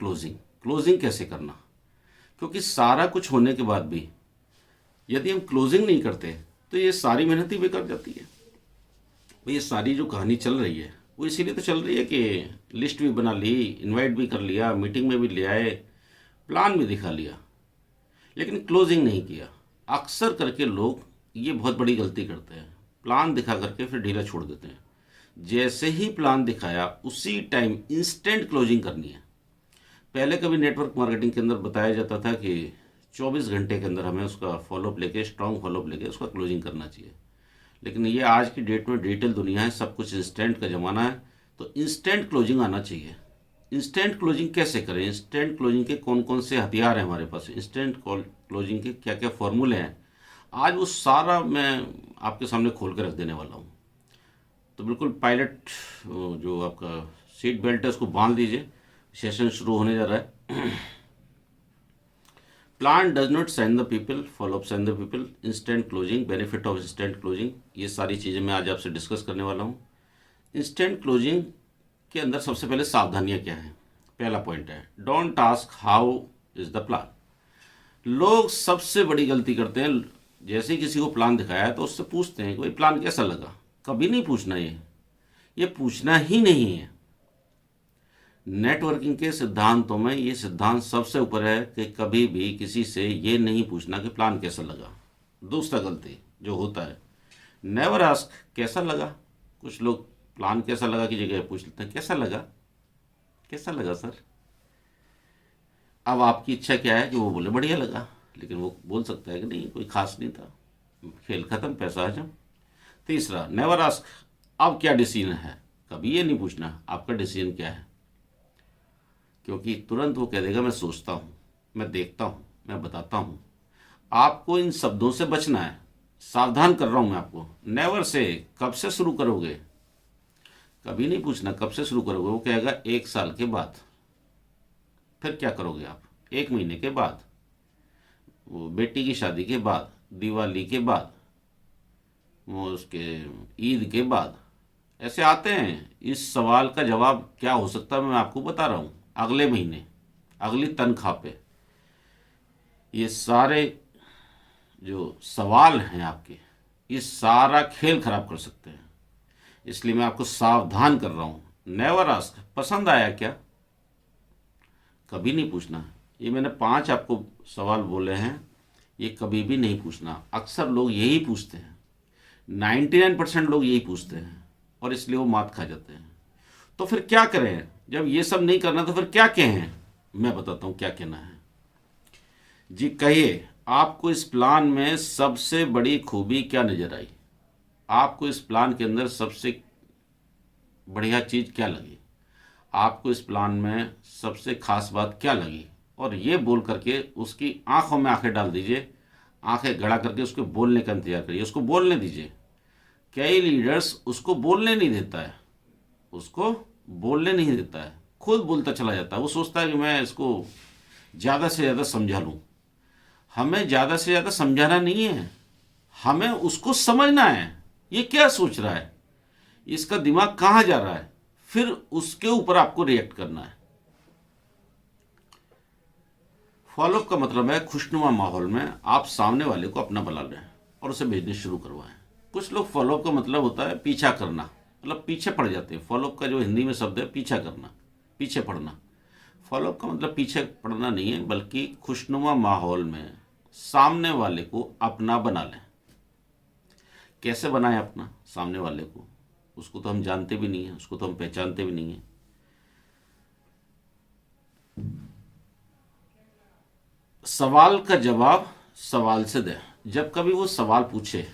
Closing. Closing कैसे करना, क्योंकि सारा कुछ होने के बाद भी यदि हम क्लोजिंग नहीं करते तो ये सारी मेहनत ही बेकार जाती है। ये सारी जो कहानी चल रही है वो इसीलिए तो चल रही है कि लिस्ट भी बना ली, इनवाइट भी कर लिया, मीटिंग में भी ले आए, प्लान भी दिखा लिया, लेकिन क्लोजिंग नहीं किया। अक्सर करके लोग ये बहुत बड़ी गलती करते हैं, प्लान दिखा करके फिर ढीला छोड़ देते हैं। जैसे ही प्लान दिखाया उसी टाइम इंस्टेंट क्लोजिंग करनी है। पहले कभी नेटवर्क मार्केटिंग के अंदर बताया जाता था कि 24 घंटे के अंदर हमें उसका फॉलोअप लेके, स्ट्रॉन्ग फॉलोअप लेके उसका क्लोजिंग करना चाहिए। लेकिन ये आज की डेट में डिजिटल दुनिया है, सब कुछ इंस्टेंट का ज़माना है, तो इंस्टेंट क्लोजिंग आना चाहिए। इंस्टेंट क्लोजिंग कैसे करें, इंस्टेंट क्लोजिंग के कौन कौन से हथियार हैं हमारे पास, इंस्टेंट क्लोजिंग के क्या क्या फॉर्मूले हैं, आज वो सारा मैं आपके सामने खोल कर रख देने वाला हूँ। तो बिल्कुल पायलट जो आपका सीट बेल्ट है उसको बांध दीजिए, सेशन शुरू होने जा रहा है। Plan does not sign the people, follow up sign the people, instant closing, benefit of instant closing, ये सारी चीज़ें मैं आज आपसे डिस्कस करने वाला हूँ। इंस्टेंट क्लोजिंग के अंदर सबसे पहले सावधानियाँ क्या हैं। पहला पॉइंट है, don't ask how is the plan. लोग सबसे बड़ी गलती करते हैं, जैसे ही किसी को प्लान दिखाया है तो उससे पूछते हैं कि भाई प्लान कैसा लगा। कभी नहीं पूछना, ये पूछना ही नहीं है। नेटवर्किंग के सिद्धांतों में ये सिद्धांत सबसे ऊपर है कि कभी भी किसी से ये नहीं पूछना कि प्लान कैसा लगा। दूसरा गलती जो होता है, नेवर आस्क कैसा लगा। कुछ लोग प्लान कैसा लगा की जगह पूछ लेते हैं कैसा लगा, कैसा लगा सर। अब आपकी इच्छा क्या है कि वो बोले बढ़िया लगा, लेकिन वो बोल सकता है कि नहीं कोई खास नहीं था, खेल खत्म, पैसा हजम। तीसरा, नेवर आस्क अब क्या डिसीजन है। कभी ये नहीं पूछना आपका डिसीजन क्या है, क्योंकि तुरंत वो कह देगा मैं सोचता हूँ, मैं देखता हूँ, मैं बताता हूँ। आपको इन शब्दों से बचना है, सावधान कर रहा हूँ मैं आपको। नेवर से कब से शुरू करोगे, कभी नहीं पूछना कब से शुरू करोगे। वो कहेगा 1 साल के बाद। फिर क्या करोगे आप, 1 महीने के बाद, वो बेटी की शादी के बाद, दिवाली के बाद, वो उसके ईद के बाद, ऐसे आते हैं। इस सवाल का जवाब क्या हो सकता है मैं आपको बता रहा हूँ, अगले महीने, अगली तनख्वाह पे। ये सारे जो सवाल हैं आपके, ये सारा खेल खराब कर सकते हैं। इसलिए मैं आपको सावधान कर रहा हूँ। नेवर आस्क पसंद आया क्या, कभी नहीं पूछना। ये मैंने 5 आपको सवाल बोले हैं, ये कभी भी नहीं पूछना। अक्सर लोग यही पूछते हैं, 99% लोग यही पूछते हैं, और इसलिए वो मात खा जाते हैं। तो फिर क्या करें जब ये सब नहीं करना, तो फिर क्या कहें, मैं बताता हूँ क्या कहना है। जी कहिए, आपको इस प्लान में सबसे बड़ी खूबी क्या नजर आई, आपको इस प्लान के अंदर सबसे बढ़िया चीज क्या लगी, आपको इस प्लान में सबसे खास बात क्या लगी। और ये बोल करके उसकी आंखों में आंखें डाल दीजिए, आंखें गड़ा करके उसको बोलने का इंतजार करिए, उसको बोलने दीजिए। कई लीडर्स उसको बोलने नहीं देता है, उसको बोलने नहीं देता है, खुद बोलता चला जाता है। वो सोचता है कि मैं इसको ज़्यादा से ज़्यादा समझा लूँ। हमें ज़्यादा से ज़्यादा समझाना नहीं है, हमें उसको समझना है, ये क्या सोच रहा है, इसका दिमाग कहाँ जा रहा है, फिर उसके ऊपर आपको रिएक्ट करना है। फॉलोअप का मतलब है खुशनुमा माहौल में आप सामने वाले को अपना बना लें और उसे भेजने शुरू करवाएं। कुछ लोग फॉलोअप का मतलब होता है पीछा करना, मतलब पीछे पड़ जाते हैं। फॉलोअप का जो हिंदी में शब्द है पीछा करना, पीछे पड़ना। फॉलोअप का मतलब पीछे पड़ना नहीं है, बल्कि खुशनुमा माहौल में सामने वाले को अपना बना लें। कैसे बनाएं अपना सामने वाले को, उसको तो हम जानते भी नहीं है, उसको तो हम पहचानते भी नहीं है। सवाल का जवाब सवाल से दें। जब कभी वो सवाल पूछे,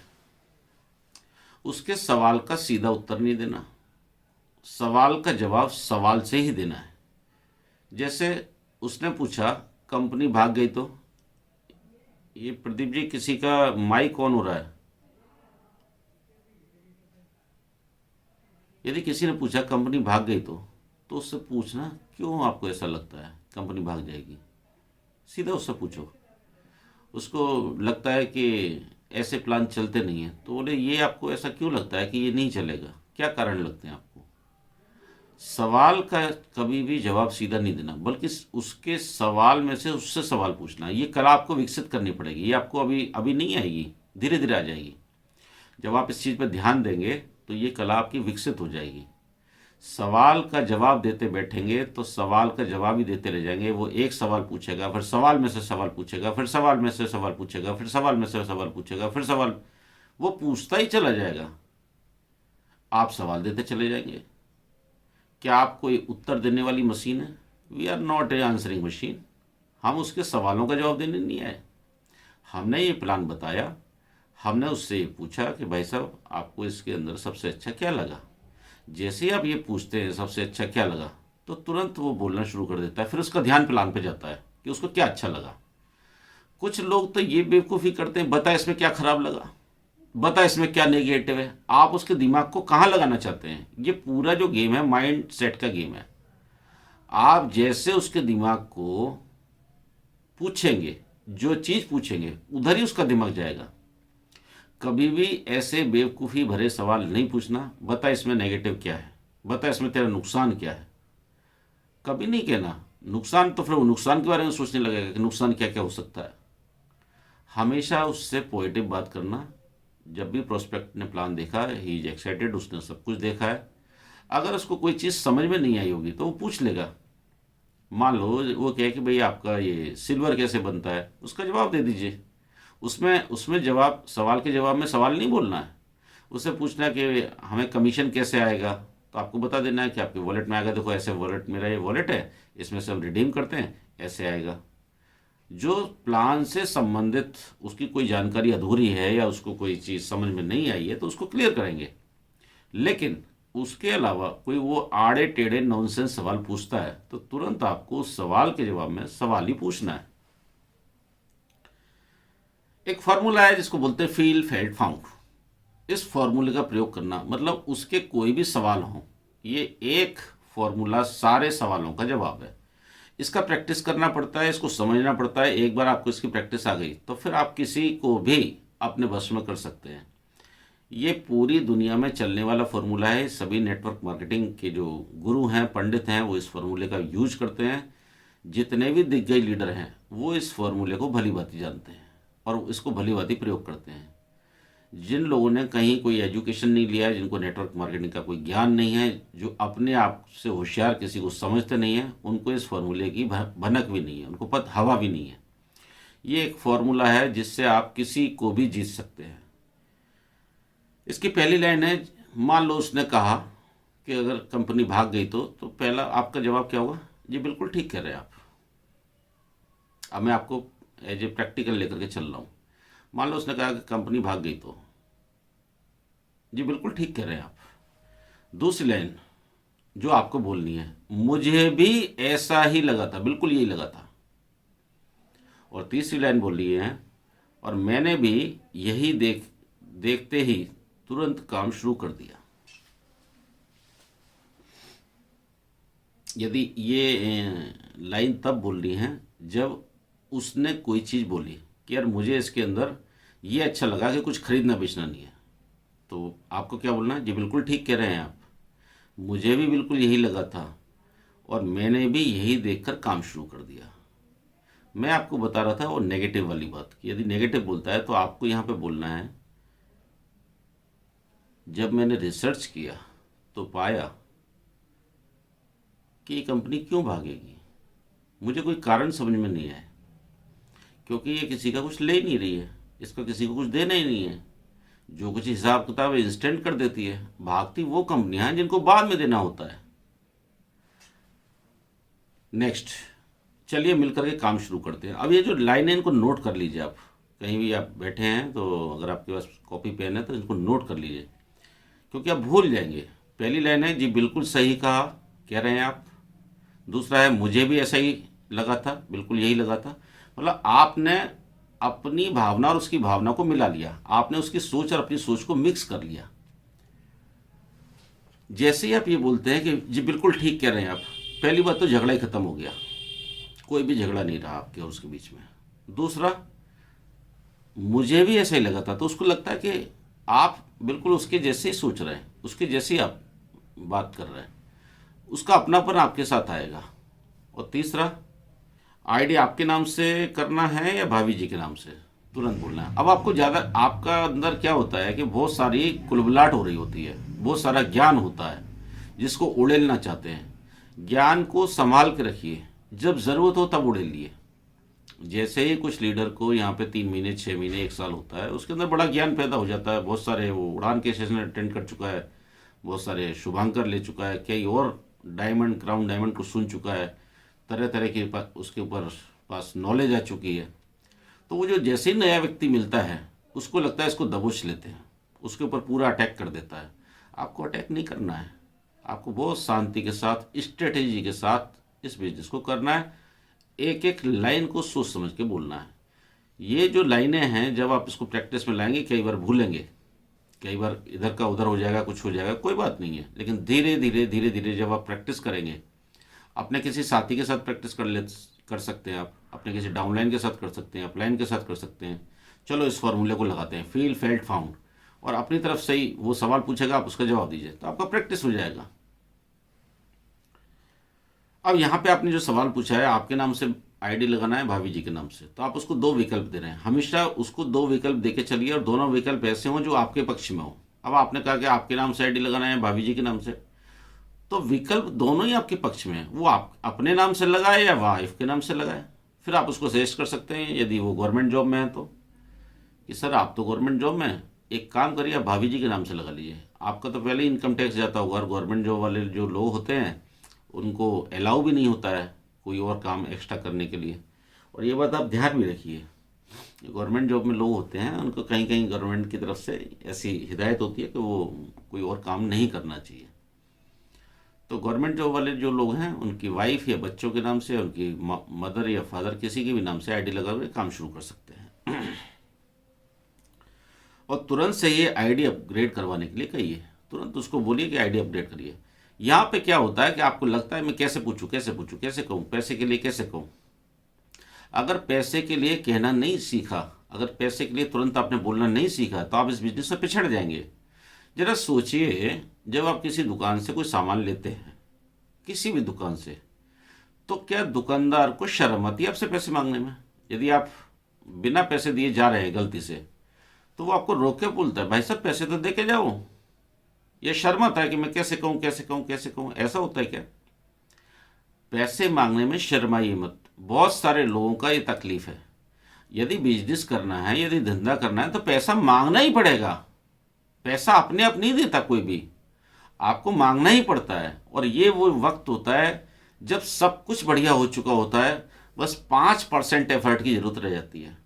उसके सवाल का सीधा उत्तर नहीं देना, सवाल का जवाब सवाल से ही देना है। जैसे उसने पूछा कंपनी भाग गई तो, ये प्रदीप जी किसी का माइक ऑन हो रहा है। यदि किसी ने पूछा कंपनी भाग गई तो उससे पूछना क्यों आपको ऐसा लगता है कंपनी भाग जाएगी, सीधा उससे पूछो। उसको लगता है कि ऐसे प्लान चलते नहीं हैं, तो बोले ये आपको ऐसा क्यों लगता है कि ये नहीं चलेगा, क्या कारण लगते हैं आपको। सवाल का कभी भी जवाब सीधा नहीं देना, बल्कि उसके सवाल में से उससे सवाल पूछना। ये कला आपको विकसित करनी पड़ेगी, ये आपको अभी अभी नहीं आएगी, धीरे धीरे आ जाएगी। जब आप इस चीज़ पर ध्यान देंगे तो ये कला आपकी विकसित हो जाएगी। सवाल का जवाब देते बैठेंगे तो सवाल का जवाब ही देते रह जाएंगे। वो एक सवाल पूछेगा, फिर सवाल में से सवाल पूछेगा, फिर सवाल में से सवाल पूछेगा, फिर सवाल में से सवाल पूछेगा, फिर सवाल, वो पूछता ही चला जाएगा, आप सवाल देते चले जाएंगे। क्या आप कोई उत्तर देने वाली मशीन है? We are not a answering machine. हम उसके सवालों का जवाब देने नहीं आए। हमने ये प्लान बताया, हमने उससे ये पूछा कि भाई साहब आपको इसके अंदर सबसे अच्छा क्या लगा। जैसे ही आप ये पूछते हैं सबसे अच्छा क्या लगा, तो तुरंत वो बोलना शुरू कर देता है। फिर उसका ध्यान प्लान पे जाता है कि उसको क्या अच्छा लगा। कुछ लोग तो ये बेवकूफ़ी करते हैं, बता इसमें क्या खराब लगा, बता इसमें क्या नेगेटिव है। आप उसके दिमाग को कहाँ लगाना चाहते हैं? ये पूरा जो गेम है माइंड सेट का गेम है। आप जैसे उसके दिमाग को पूछेंगे, जो चीज़ पूछेंगे उधर ही उसका दिमाग जाएगा। कभी भी ऐसे बेवकूफ़ी भरे सवाल नहीं पूछना, बता इसमें नेगेटिव क्या है, बता इसमें तेरा नुकसान क्या है। कभी नहीं कहना नुकसान, तो फिर वो नुकसान के बारे में सोचने लगेगा कि नुकसान क्या क्या हो सकता है। हमेशा उससे पॉजिटिव बात करना। जब भी प्रोस्पेक्ट ने प्लान देखा, ही इज एक्साइटेड, उसने सब कुछ देखा है। अगर उसको कोई चीज़ समझ में नहीं आई होगी तो वो पूछ लेगा। मान लो वो कहे कि भाई आपका ये सिल्वर कैसे बनता है, उसका जवाब दे दीजिए। उसमें उसमें जवाब, सवाल के जवाब में सवाल नहीं बोलना है। उससे पूछना है कि हमें कमीशन कैसे आएगा, तो आपको बता देना है कि आपके वॉलेट में आएगा। देखो ऐसे वॉलेट, मेरा ये वॉलेट है, इसमें से हम रिडीम करते हैं, ऐसे आएगा। जो प्लान से संबंधित उसकी कोई जानकारी अधूरी है या उसको कोई चीज़ समझ में नहीं आई है तो उसको क्लियर करेंगे। लेकिन उसके अलावा कोई वो आड़े टेढ़े नॉनसेंस सवाल पूछता है तो तुरंत आपको उस सवाल के जवाब में सवाल ही पूछना है। एक फार्मूला है जिसको बोलते हैं फील फेल्ट फाउंड। इस फार्मूले का प्रयोग करना मतलब उसके कोई भी सवाल हो, ये एक फार्मूला सारे सवालों का जवाब है। इसका प्रैक्टिस करना पड़ता है, इसको समझना पड़ता है। एक बार आपको इसकी प्रैक्टिस आ गई तो फिर आप किसी को भी अपने बस में कर सकते हैं। ये पूरी दुनिया में चलने वाला फार्मूला है। सभी नेटवर्क मार्केटिंग के जो गुरु हैं, पंडित हैं, वो इस फार्मूले का यूज करते हैं। जितने भी दिग्गज लीडर हैं वो इस फार्मूले को भली भांति जानते हैं और इसको भली भांति प्रयोग करते हैं। जिन लोगों ने कहीं कोई एजुकेशन नहीं लिया है, जिनको नेटवर्क मार्केटिंग का कोई ज्ञान नहीं है, जो अपने आप से होशियार किसी को समझते नहीं है, उनको इस फार्मूले की भनक भी नहीं है, उनको पता हवा भी नहीं है। ये एक फार्मूला है जिससे आप किसी को भी जीत सकते हैं। इसकी पहली लाइन है, मान लो उसने कहा कि अगर कंपनी भाग गई तो पहला आपका जवाब क्या होगा? जी बिल्कुल ठीक कह रहे हैं आप। अब मैं आपको एज ए प्रैक्टिकल लेकर के चल रहा हूँ। मान लो उसने कहा कि कंपनी भाग गई तो, जी बिल्कुल ठीक कह रहे हैं आप। दूसरी लाइन जो आपको बोलनी है, मुझे भी ऐसा ही लगा था, बिल्कुल यही लगा था। और तीसरी लाइन बोलनी है, और मैंने भी यही देखते ही तुरंत काम शुरू कर दिया। यदि ये लाइन तब बोलनी है जब उसने कोई चीज़ बोली कि यार मुझे इसके अंदर ये अच्छा लगा कि कुछ खरीदना बेचना नहीं है, तो आपको क्या बोलना है? जी बिल्कुल ठीक कह रहे हैं आप, मुझे भी बिल्कुल यही लगा था और मैंने भी यही देखकर काम शुरू कर दिया। मैं आपको बता रहा था वो नेगेटिव वाली बात कि यदि नेगेटिव बोलता है तो आपको यहाँ पे बोलना है, जब मैंने रिसर्च किया तो पाया कि ये कंपनी क्यों भागेगी, मुझे कोई कारण समझ में नहीं आया, क्योंकि ये किसी का कुछ ले ही नहीं रही है, इसका किसी को कुछ देना ही नहीं है। जो कुछ हिसाब किताब इंस्टेंट कर देती है। भागती वो कंपनियां हैं जिनको बाद में देना होता है। नेक्स्ट, चलिए मिलकर के काम शुरू करते हैं। अब ये जो लाइनें इनको नोट कर लीजिए आप, कहीं भी आप बैठे हैं तो अगर आपके पास कॉपी पेन है तो इनको नोट कर लीजिए, क्योंकि आप भूल जाएंगे। पहली लाइन है, जी बिल्कुल सही कहा, कह रहे हैं आप। दूसरा है, मुझे भी ऐसा ही लगा था, बिल्कुल यही लगा था। मतलब आपने अपनी भावना और उसकी भावना को मिला लिया, आपने उसकी सोच और अपनी सोच को मिक्स कर लिया। जैसे ही आप ये बोलते हैं कि जी बिल्कुल ठीक कह रहे हैं आप, पहली बात तो झगड़ा ही खत्म हो गया, कोई भी झगड़ा नहीं रहा आपके और उसके बीच में। दूसरा, मुझे भी ऐसा ही लगा था, तो उसको लगता है कि आप बिल्कुल उसके जैसे ही सोच रहे हैं, उसके जैसे ही आप बात कर रहे हैं। उसका अपनापन आपके साथ आएगा। और तीसरा, आईडी आपके नाम से करना है या भाभी जी के नाम से, तुरंत बोलना है। अब आपको ज़्यादा, आपका अंदर क्या होता है कि बहुत सारी कुलबुलाहट हो रही होती है, बहुत सारा ज्ञान होता है जिसको उड़ेलना चाहते हैं। ज्ञान को संभाल के रखिए, जब ज़रूरत हो तब उड़ेलिए। जैसे ही कुछ लीडर को यहाँ पे 3 महीने, 6 महीने, 1 साल होता है, उसके अंदर बड़ा ज्ञान पैदा हो जाता है। बहुत सारे वो उड़ान के सेशन अटेंड कर चुका है, बहुत सारे शुभांकर ले चुका है, कई और डायमंड, क्राउन डायमंड को सुन चुका है, तरह तरह की उसके ऊपर पास नॉलेज आ चुकी है। तो वो जो जैसे ही नया व्यक्ति मिलता है, उसको लगता है इसको दबोच लेते हैं, उसके ऊपर पूरा अटैक कर देता है। आपको अटैक नहीं करना है, आपको बहुत शांति के साथ, स्ट्रेटेजी के साथ इस बिजनेस को करना है। एक एक लाइन को सोच समझ के बोलना है। ये जो लाइनें हैं, जब आप इसको प्रैक्टिस में लाएंगे, कई बार भूलेंगे, कई बार इधर का उधर हो जाएगा, कुछ हो जाएगा, कोई बात नहीं है। लेकिन धीरे धीरे धीरे धीरे जब आप प्रैक्टिस करेंगे, अपने किसी साथी के साथ प्रैक्टिस कर सकते हैं, आप अपने किसी डाउनलाइन के साथ कर सकते हैं, अपलाइन के साथ कर सकते हैं। चलो इस फॉर्मूले को लगाते हैं, फील, फेल्ट, फाउंड, और अपनी तरफ से ही वो सवाल पूछेगा, आप उसका जवाब दीजिए, तो आपका प्रैक्टिस हो जाएगा। अब यहाँ पे आपने जो सवाल पूछा है, आपके नाम से आईडी लगाना है भाभी जी के नाम से, तो आप उसको 2 विकल्प दे रहे हैं। हमेशा उसको 2 विकल्प दे के चलिए, और दोनों विकल्प ऐसे हों जो आपके पक्ष में हो। अब आपने कहा कि आपके नाम से आईडी लगाना है भाभी जी के नाम से, तो विकल्प दोनों ही आपके पक्ष में है। वो आप अपने नाम से लगाए या वाइफ के नाम से लगाए। फिर आप उसको सजेस्ट कर सकते हैं, यदि वो गवर्नमेंट जॉब में है तो, कि सर आप तो गवर्नमेंट जॉब में हैं, एक काम करिए आप भाभी जी के नाम से लगा लीजिए। आपका तो पहले ही इनकम टैक्स जाता होगा, और गवर्नमेंट जॉब वाले जो लोग होते हैं उनको अलाउ भी नहीं होता है कोई और काम एक्स्ट्रा करने के लिए। और ये बात आप ध्यान में रखिए, गवर्नमेंट जॉब में लोग होते हैं, उनको कहीं कहीं गवर्नमेंट की तरफ से ऐसी हिदायत होती है कि वो कोई और काम नहीं करना चाहिए। तो गवर्नमेंट जॉब वाले जो लोग हैं, उनकी वाइफ या बच्चों के नाम से, उनकी मदर या फादर, किसी के भी नाम से आईडी लगा के काम शुरू कर सकते हैं। और तुरंत से ये आईडी अपग्रेड करवाने के लिए कहिए, तुरंत उसको बोलिए कि आईडी अपडेट करिए। यहाँ पे क्या होता है कि आपको लगता है मैं कैसे पूछूं, कैसे पूछूं, कैसे कहूँ, पैसे के लिए कैसे कहूँ। अगर पैसे के लिए कहना नहीं सीखा, अगर पैसे के लिए तुरंत आपने बोलना नहीं सीखा, तो आप इस बिजनेस से पिछड़ जाएंगे। जरा सोचिए, जब आप किसी दुकान से कोई सामान लेते हैं, किसी भी दुकान से, तो क्या दुकानदार को शर्म आती है आपसे पैसे मांगने में? यदि आप बिना पैसे दिए जा रहे हैं गलती से, तो वो आपको रोक के बोलता है भाई साहब पैसे तो दे के जाओ। ये शर्म आता है कि मैं कैसे कहूँ, कैसे कहूँ, कैसे कहूँ, ऐसा होता है क्या? पैसे मांगने में शर्माइए मत। बहुत सारे लोगों का ये तकलीफ है। यदि बिजनेस करना है, यदि धंधा करना है, तो पैसा मांगना ही पड़ेगा। पैसा अपने आप नहीं देता कोई भी, आपको मांगना ही पड़ता है। और ये वो वक्त होता है जब सब कुछ बढ़िया हो चुका होता है, बस 5% एफर्ट की जरूरत रह जाती है।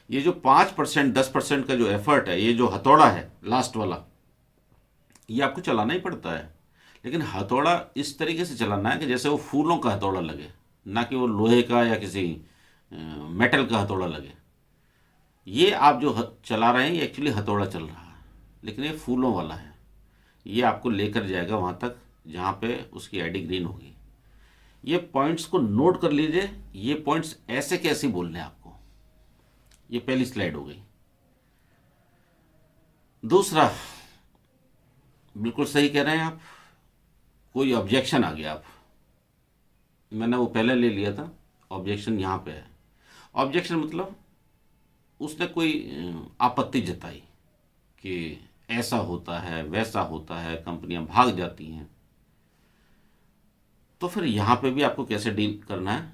ये जो 5%, 10% का जो एफर्ट है, ये जो हथौड़ा है लास्ट वाला, ये आपको चलाना ही पड़ता है। लेकिन हथौड़ा इस तरीके से चलाना है कि जैसे वो फूलों का हथौड़ा लगे, ना कि वो लोहे का या किसी मेटल का हथौड़ा लगे। ये आप जो चला रहे हैं, ये एक्चुअली हथौड़ा चल रहा है, लेकिन ये फूलों वाला है। ये आपको लेकर जाएगा वहाँ तक जहाँ पे उसकी आईडी ग्रीन होगी। ये पॉइंट्स को नोट कर लीजिए। ये पॉइंट्स ऐसे कैसे बोलने हैं आपको। ये पहली स्लाइड हो गई। दूसरा, बिल्कुल सही कह रहे हैं आप, कोई ऑब्जेक्शन आ गया, आप, मैंने वो पहले ले लिया था, ऑब्जेक्शन यहाँ पे है। ऑब्जेक्शन मतलब उसने कोई आपत्ति जताई कि ऐसा होता है, वैसा होता है, कंपनियां भाग जाती हैं। तो फिर यहाँ पे भी आपको कैसे डील करना है?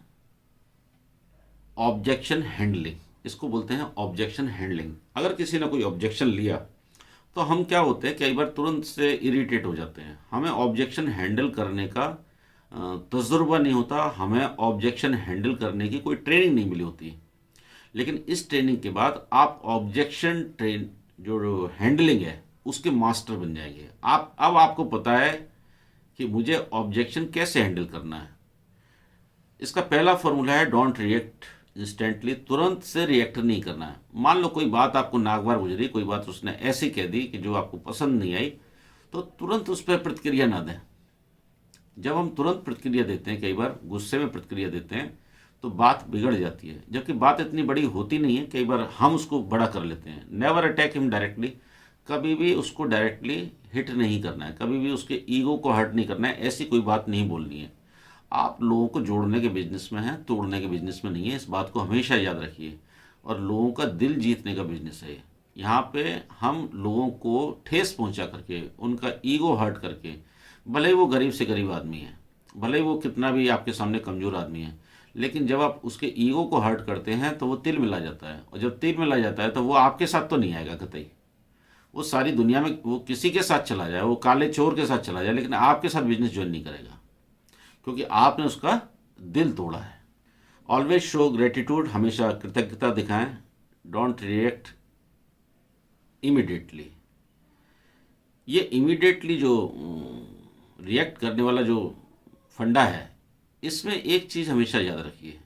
ऑब्जेक्शन हैंडलिंग, इसको बोलते हैं ऑब्जेक्शन हैंडलिंग। अगर किसी ने कोई ऑब्जेक्शन लिया, तो हम क्या होते हैं, कई बार तुरंत से इरिटेट हो जाते हैं। हमें ऑब्जेक्शन हैंडल करने का तजुर्बा नहीं होता, हमें ऑब्जेक्शन हैंडल करने की कोई ट्रेनिंग नहीं मिली होती। लेकिन इस ट्रेनिंग के बाद आप ऑब्जेक्शन जो हैंडलिंग है उसके मास्टर बन जाएंगे। अब आपको पता है कि मुझे ऑब्जेक्शन कैसे हैंडल करना है। इसका पहला फॉर्मूला है डोंट रिएक्ट इंस्टेंटली। तुरंत से रिएक्ट नहीं करना है। मान लो कोई बात आपको नागवार गुजरी, कोई बात उसने ऐसी कह दी कि जो आपको पसंद नहीं आई, तो तुरंत उस पर प्रतिक्रिया ना दें। जब हम तुरंत प्रतिक्रिया देते हैं, कई बार गुस्से में प्रतिक्रिया देते हैं, तो बात बिगड़ जाती है। जबकि बात इतनी बड़ी होती नहीं है, कई बार हम उसको बड़ा कर लेते हैं। नेवर अटैक हिम डायरेक्टली, कभी भी उसको डायरेक्टली हिट नहीं करना है, कभी भी उसके ईगो को हर्ट नहीं करना है, ऐसी कोई बात नहीं बोलनी है। आप लोगों को जोड़ने के बिजनेस में हैं, तोड़ने के बिजनेस में नहीं है, इस बात को हमेशा याद रखिए। और लोगों का दिल जीतने का बिजनेस है ये। यहाँ पे हम लोगों को ठेस पहुंचा करके, उनका ईगो हर्ट करके, भले ही वो गरीब से गरीब आदमी है, भले ही वो कितना भी आपके सामने कमज़ोर आदमी है, लेकिन जब आप उसके ईगो को हर्ट करते हैं तो वो तिल मिला जाता है। और जब तिल मिला जाता है तो वो आपके साथ तो नहीं आएगा कतई। वो सारी दुनिया में वो किसी के साथ चला जाए, वो काले चोर के साथ चला जाए, लेकिन आपके साथ बिजनेस ज्वाइन नहीं करेगा, क्योंकि आपने उसका दिल तोड़ा है। ऑलवेज शो ग्रेटिट्यूड, हमेशा कृतज्ञता दिखाएं। Don't react immediately. ये इमिडिएटली जो रिएक्ट करने वाला जो फंडा है, इसमें एक चीज़ हमेशा याद रखिए,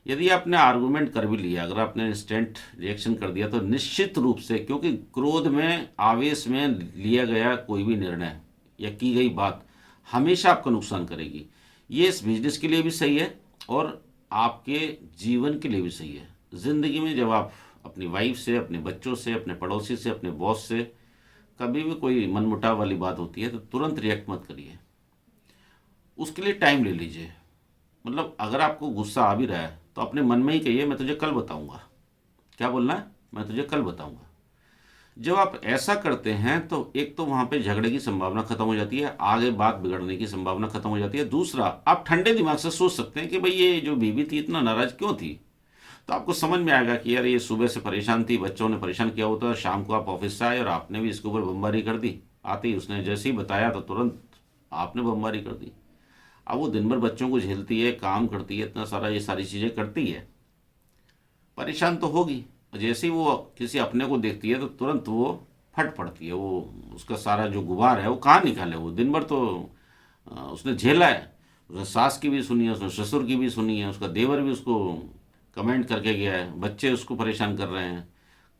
यदि आपने आर्गूमेंट कर भी लिया, अगर आपने इंस्टेंट रिएक्शन कर दिया, तो निश्चित रूप से, क्योंकि क्रोध में, आवेश में लिया गया कोई भी निर्णय या की गई बात हमेशा आपका नुकसान करेगी। ये इस बिजनेस के लिए भी सही है और आपके जीवन के लिए भी सही है। ज़िंदगी में जब आप अपनी वाइफ से, अपने बच्चों से, अपने पड़ोसी से, अपने बॉस से कभी भी कोई मनमुटाव वाली बात होती है तो तुरंत रिएक्ट मत करिए, उसके लिए टाइम ले लीजिए। मतलब अगर आपको गुस्सा आ भी रहा है तो अपने मन में ही कहिए, मैं तुझे कल बताऊंगा। क्या बोलना है? मैं तुझे कल बताऊंगा। जब आप ऐसा करते हैं तो एक तो वहाँ पे झगड़े की संभावना खत्म हो जाती है, आगे बात बिगड़ने की संभावना खत्म हो जाती है। दूसरा, आप ठंडे दिमाग से सोच सकते हैं कि भाई ये जो बीवी थी इतना नाराज क्यों थी। तो आपको समझ में आएगा कि यार ये सुबह से परेशान थी, बच्चों ने परेशान किया होता है, शाम को आप ऑफिस से आए और आपने भी इसके ऊपर बमबारी कर दी। आते ही उसने जैसे ही बताया तो तुरंत आपने बमबारी कर दी। अब वो दिन भर बच्चों को झेलती है, काम करती है, इतना सारा ये सारी चीज़ें करती है, परेशान तो होगी। और जैसे ही वो किसी अपने को देखती है तो तुरंत वो फट पड़ती है। वो उसका सारा जो गुबार है वो कहाँ निकाले। वो दिन भर तो उसने झेला है, उसने सास की भी सुनी है, उसने ससुर की भी सुनी है, उसका देवर भी उसको कमेंट करके गया है, बच्चे उसको परेशान कर रहे हैं,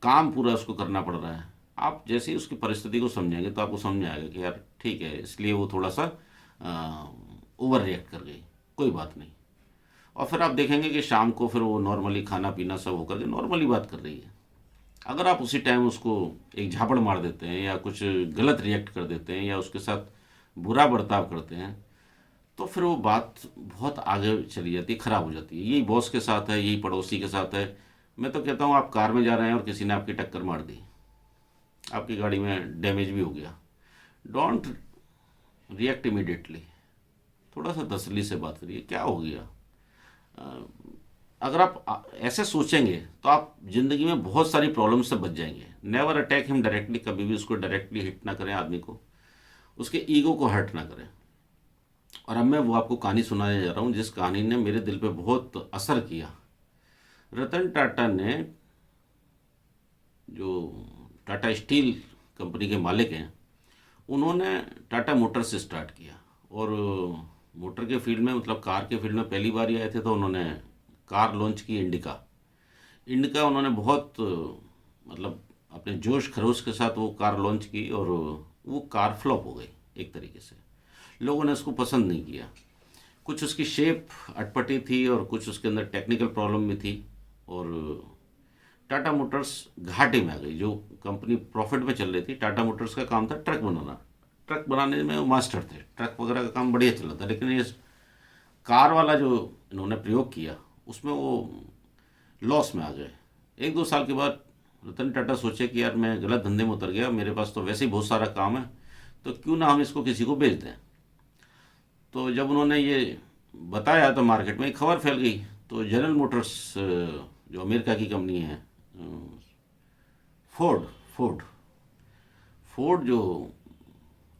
काम पूरा उसको करना पड़ रहा है। आप जैसे ही उसकी परिस्थिति को समझेंगे तो आपको समझ में आएगा कि यार ठीक है, इसलिए वो थोड़ा सा ओवर रिएक्ट कर गई, कोई बात नहीं। और फिर आप देखेंगे कि शाम को फिर वो नॉर्मली खाना पीना सब होकर के नॉर्मली बात कर रही है। अगर आप उसी टाइम उसको एक झापड़ मार देते हैं या कुछ गलत रिएक्ट कर देते हैं या उसके साथ बुरा बर्ताव करते हैं तो फिर वो बात बहुत आगे चली जाती है, ख़राब हो जाती है। यही बॉस के साथ है, यही पड़ोसी के साथ है। मैं तो कहता हूँ आप कार में जा रहे हैं और किसी ने आपकी टक्कर मार दी, आपकी गाड़ी में डैमेज भी हो गया, डोंट रिएक्ट इमीडिएटली, थोड़ा सा तसल्ली से बात करिए, क्या हो गया। अगर आप ऐसे सोचेंगे तो आप ज़िंदगी में बहुत सारी प्रॉब्लम से बच जाएंगे। नेवर अटैक हिम डायरेक्टली, कभी भी उसको डायरेक्टली हिट ना करें, आदमी को, उसके ईगो को हर्ट ना करें। और अब मैं वो आपको कहानी सुनाने जा रहा हूँ जिस कहानी ने मेरे दिल पे बहुत असर किया। रतन टाटा ने, जो टाटा स्टील कंपनी के मालिक हैं, उन्होंने टाटा मोटर्स से स्टार्ट किया। और मोटर के फील्ड में, मतलब कार के फील्ड में पहली बार ही आए थे तो उन्होंने कार लॉन्च की, इंडिका। इंडिका उन्होंने बहुत मतलब अपने जोश खरोश के साथ वो कार लॉन्च की और वो कार फ्लॉप हो गई एक तरीके से। लोगों ने उसको पसंद नहीं किया, कुछ उसकी शेप अटपटी थी और कुछ उसके अंदर टेक्निकल प्रॉब्लम भी थी। और टाटा मोटर्स घाटे में आ गई। जो कंपनी प्रॉफिट में चल रही थी, टाटा मोटर्स का काम था ट्रक बनाना, ट्रक बनाने में वो मास्टर थे, ट्रक वगैरह का काम बढ़िया चल रहा था। लेकिन ये कार वाला जो इन्होंने प्रयोग किया उसमें वो लॉस में आ गए। एक दो साल के बाद रतन टाटा सोचे कि यार मैं गलत धंधे में उतर गया, मेरे पास तो वैसे ही बहुत सारा काम है, तो क्यों ना हम इसको किसी को बेच दें। तो जब उन्होंने ये बताया तो मार्केट में एक खबर फैल गई। तो जनरल मोटर्स, जो अमेरिका की कंपनी है, फोर्ड फोर्ड फोर्ड जो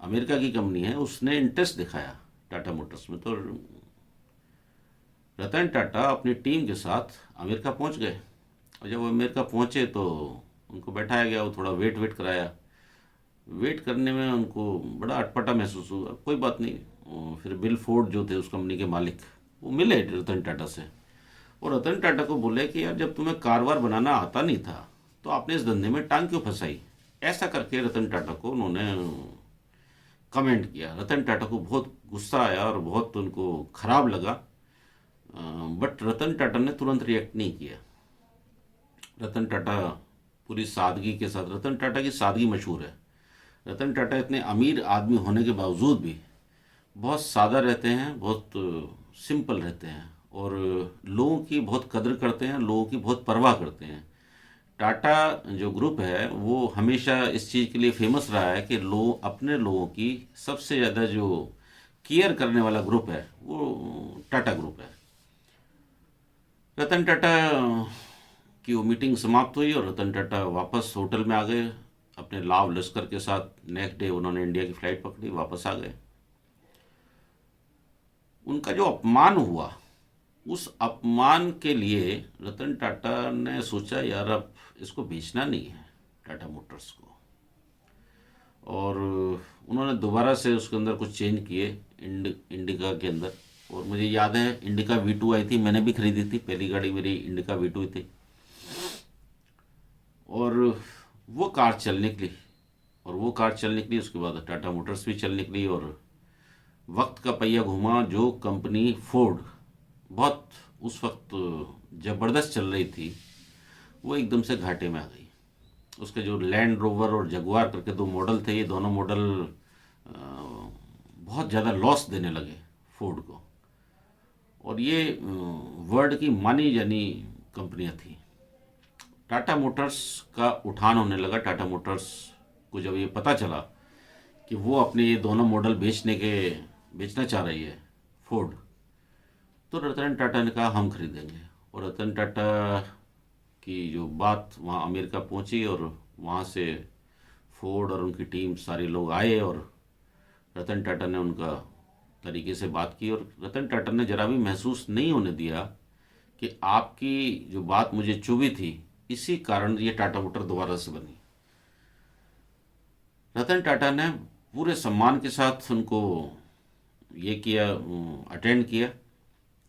अमेरिका की कंपनी है, उसने इंटरेस्ट दिखाया टाटा मोटर्स में। तो रतन टाटा अपनी टीम के साथ अमेरिका पहुंच गए। और जब अमेरिका पहुंचे तो उनको बैठाया गया, वो थोड़ा वेट कराया। वेट करने में उनको बड़ा अटपटा महसूस हुआ, कोई बात नहीं। फिर बिल फोर्ड जो थे उस कंपनी के मालिक, वो मिले रतन टाटा से और रतन टाटा को बोले कि यार जब तुम्हें कारवार बनाना आता नहीं था तो आपने इस धंधे में टांग क्यों फंसाई। ऐसा करके रतन टाटा को उन्होंने कमेंट किया। रतन टाटा को बहुत गुस्सा आया और बहुत उनको खराब लगा, बट रतन टाटा ने तुरंत रिएक्ट नहीं किया। रतन टाटा पूरी सादगी के साथ, रतन टाटा की सादगी मशहूर है, रतन टाटा इतने अमीर आदमी होने के बावजूद भी बहुत सादा रहते हैं, बहुत सिंपल रहते हैं और लोगों की बहुत कदर करते हैं, लोगों की बहुत परवाह करते हैं। टाटा जो ग्रुप है वो हमेशा इस चीज़ के लिए फेमस रहा है कि लोग अपने लोगों की सबसे ज़्यादा जो केयर करने वाला ग्रुप है वो टाटा ग्रुप है। रतन टाटा की वो मीटिंग समाप्त हुई और रतन टाटा वापस होटल में आ गए अपने लाव लश्कर के साथ। नेक्स्ट डे उन्होंने इंडिया की फ़्लाइट पकड़ी, वापस आ गए। उनका जो अपमान हुआ, उस अपमान के लिए रतन टाटा ने सोचा यार अब इसको बेचना नहीं है टाटा मोटर्स को, और उन्होंने दोबारा से उसके अंदर कुछ चेंज किए इंडिका के अंदर। और मुझे याद है इंडिका V2 आई थी, मैंने भी खरीदी थी, पहली गाड़ी मेरी इंडिका V2 ही थी। और वो कार चल निकली, और वो कार चल निकली उसके बाद टाटा मोटर्स भी चल निकली और वक्त का पहिया घूमा। जो कंपनी फोर्ड बहुत उस वक्त ज़बरदस्त चल रही थी वो एकदम से घाटे में आ गई। उसके जो लैंड रोवर और जगुआर करके दो मॉडल थे, ये दोनों मॉडल बहुत ज़्यादा लॉस देने लगे फोर्ड को, और ये वर्ल्ड की मानी जानी कंपनियां थी। टाटा मोटर्स का उठान होने लगा। टाटा मोटर्स को जब ये पता चला कि वो अपने ये दोनों मॉडल बेचना चाह रही है फोर्ड, तो रतन टाटा ने कहा हम खरीदेंगे। और रतन टाटा की जो बात वहाँ अमेरिका पहुँची और वहाँ से फोर्ड और उनकी टीम सारे लोग आए और रतन टाटा ने उनका तरीके से बात की। और रतन टाटा ने ज़रा भी महसूस नहीं होने दिया कि आपकी जो बात मुझे चुभी थी इसी कारण ये टाटा मोटर दोबारा से बनी। रतन टाटा ने पूरे सम्मान के साथ उनको ये किया, अटेंड किया,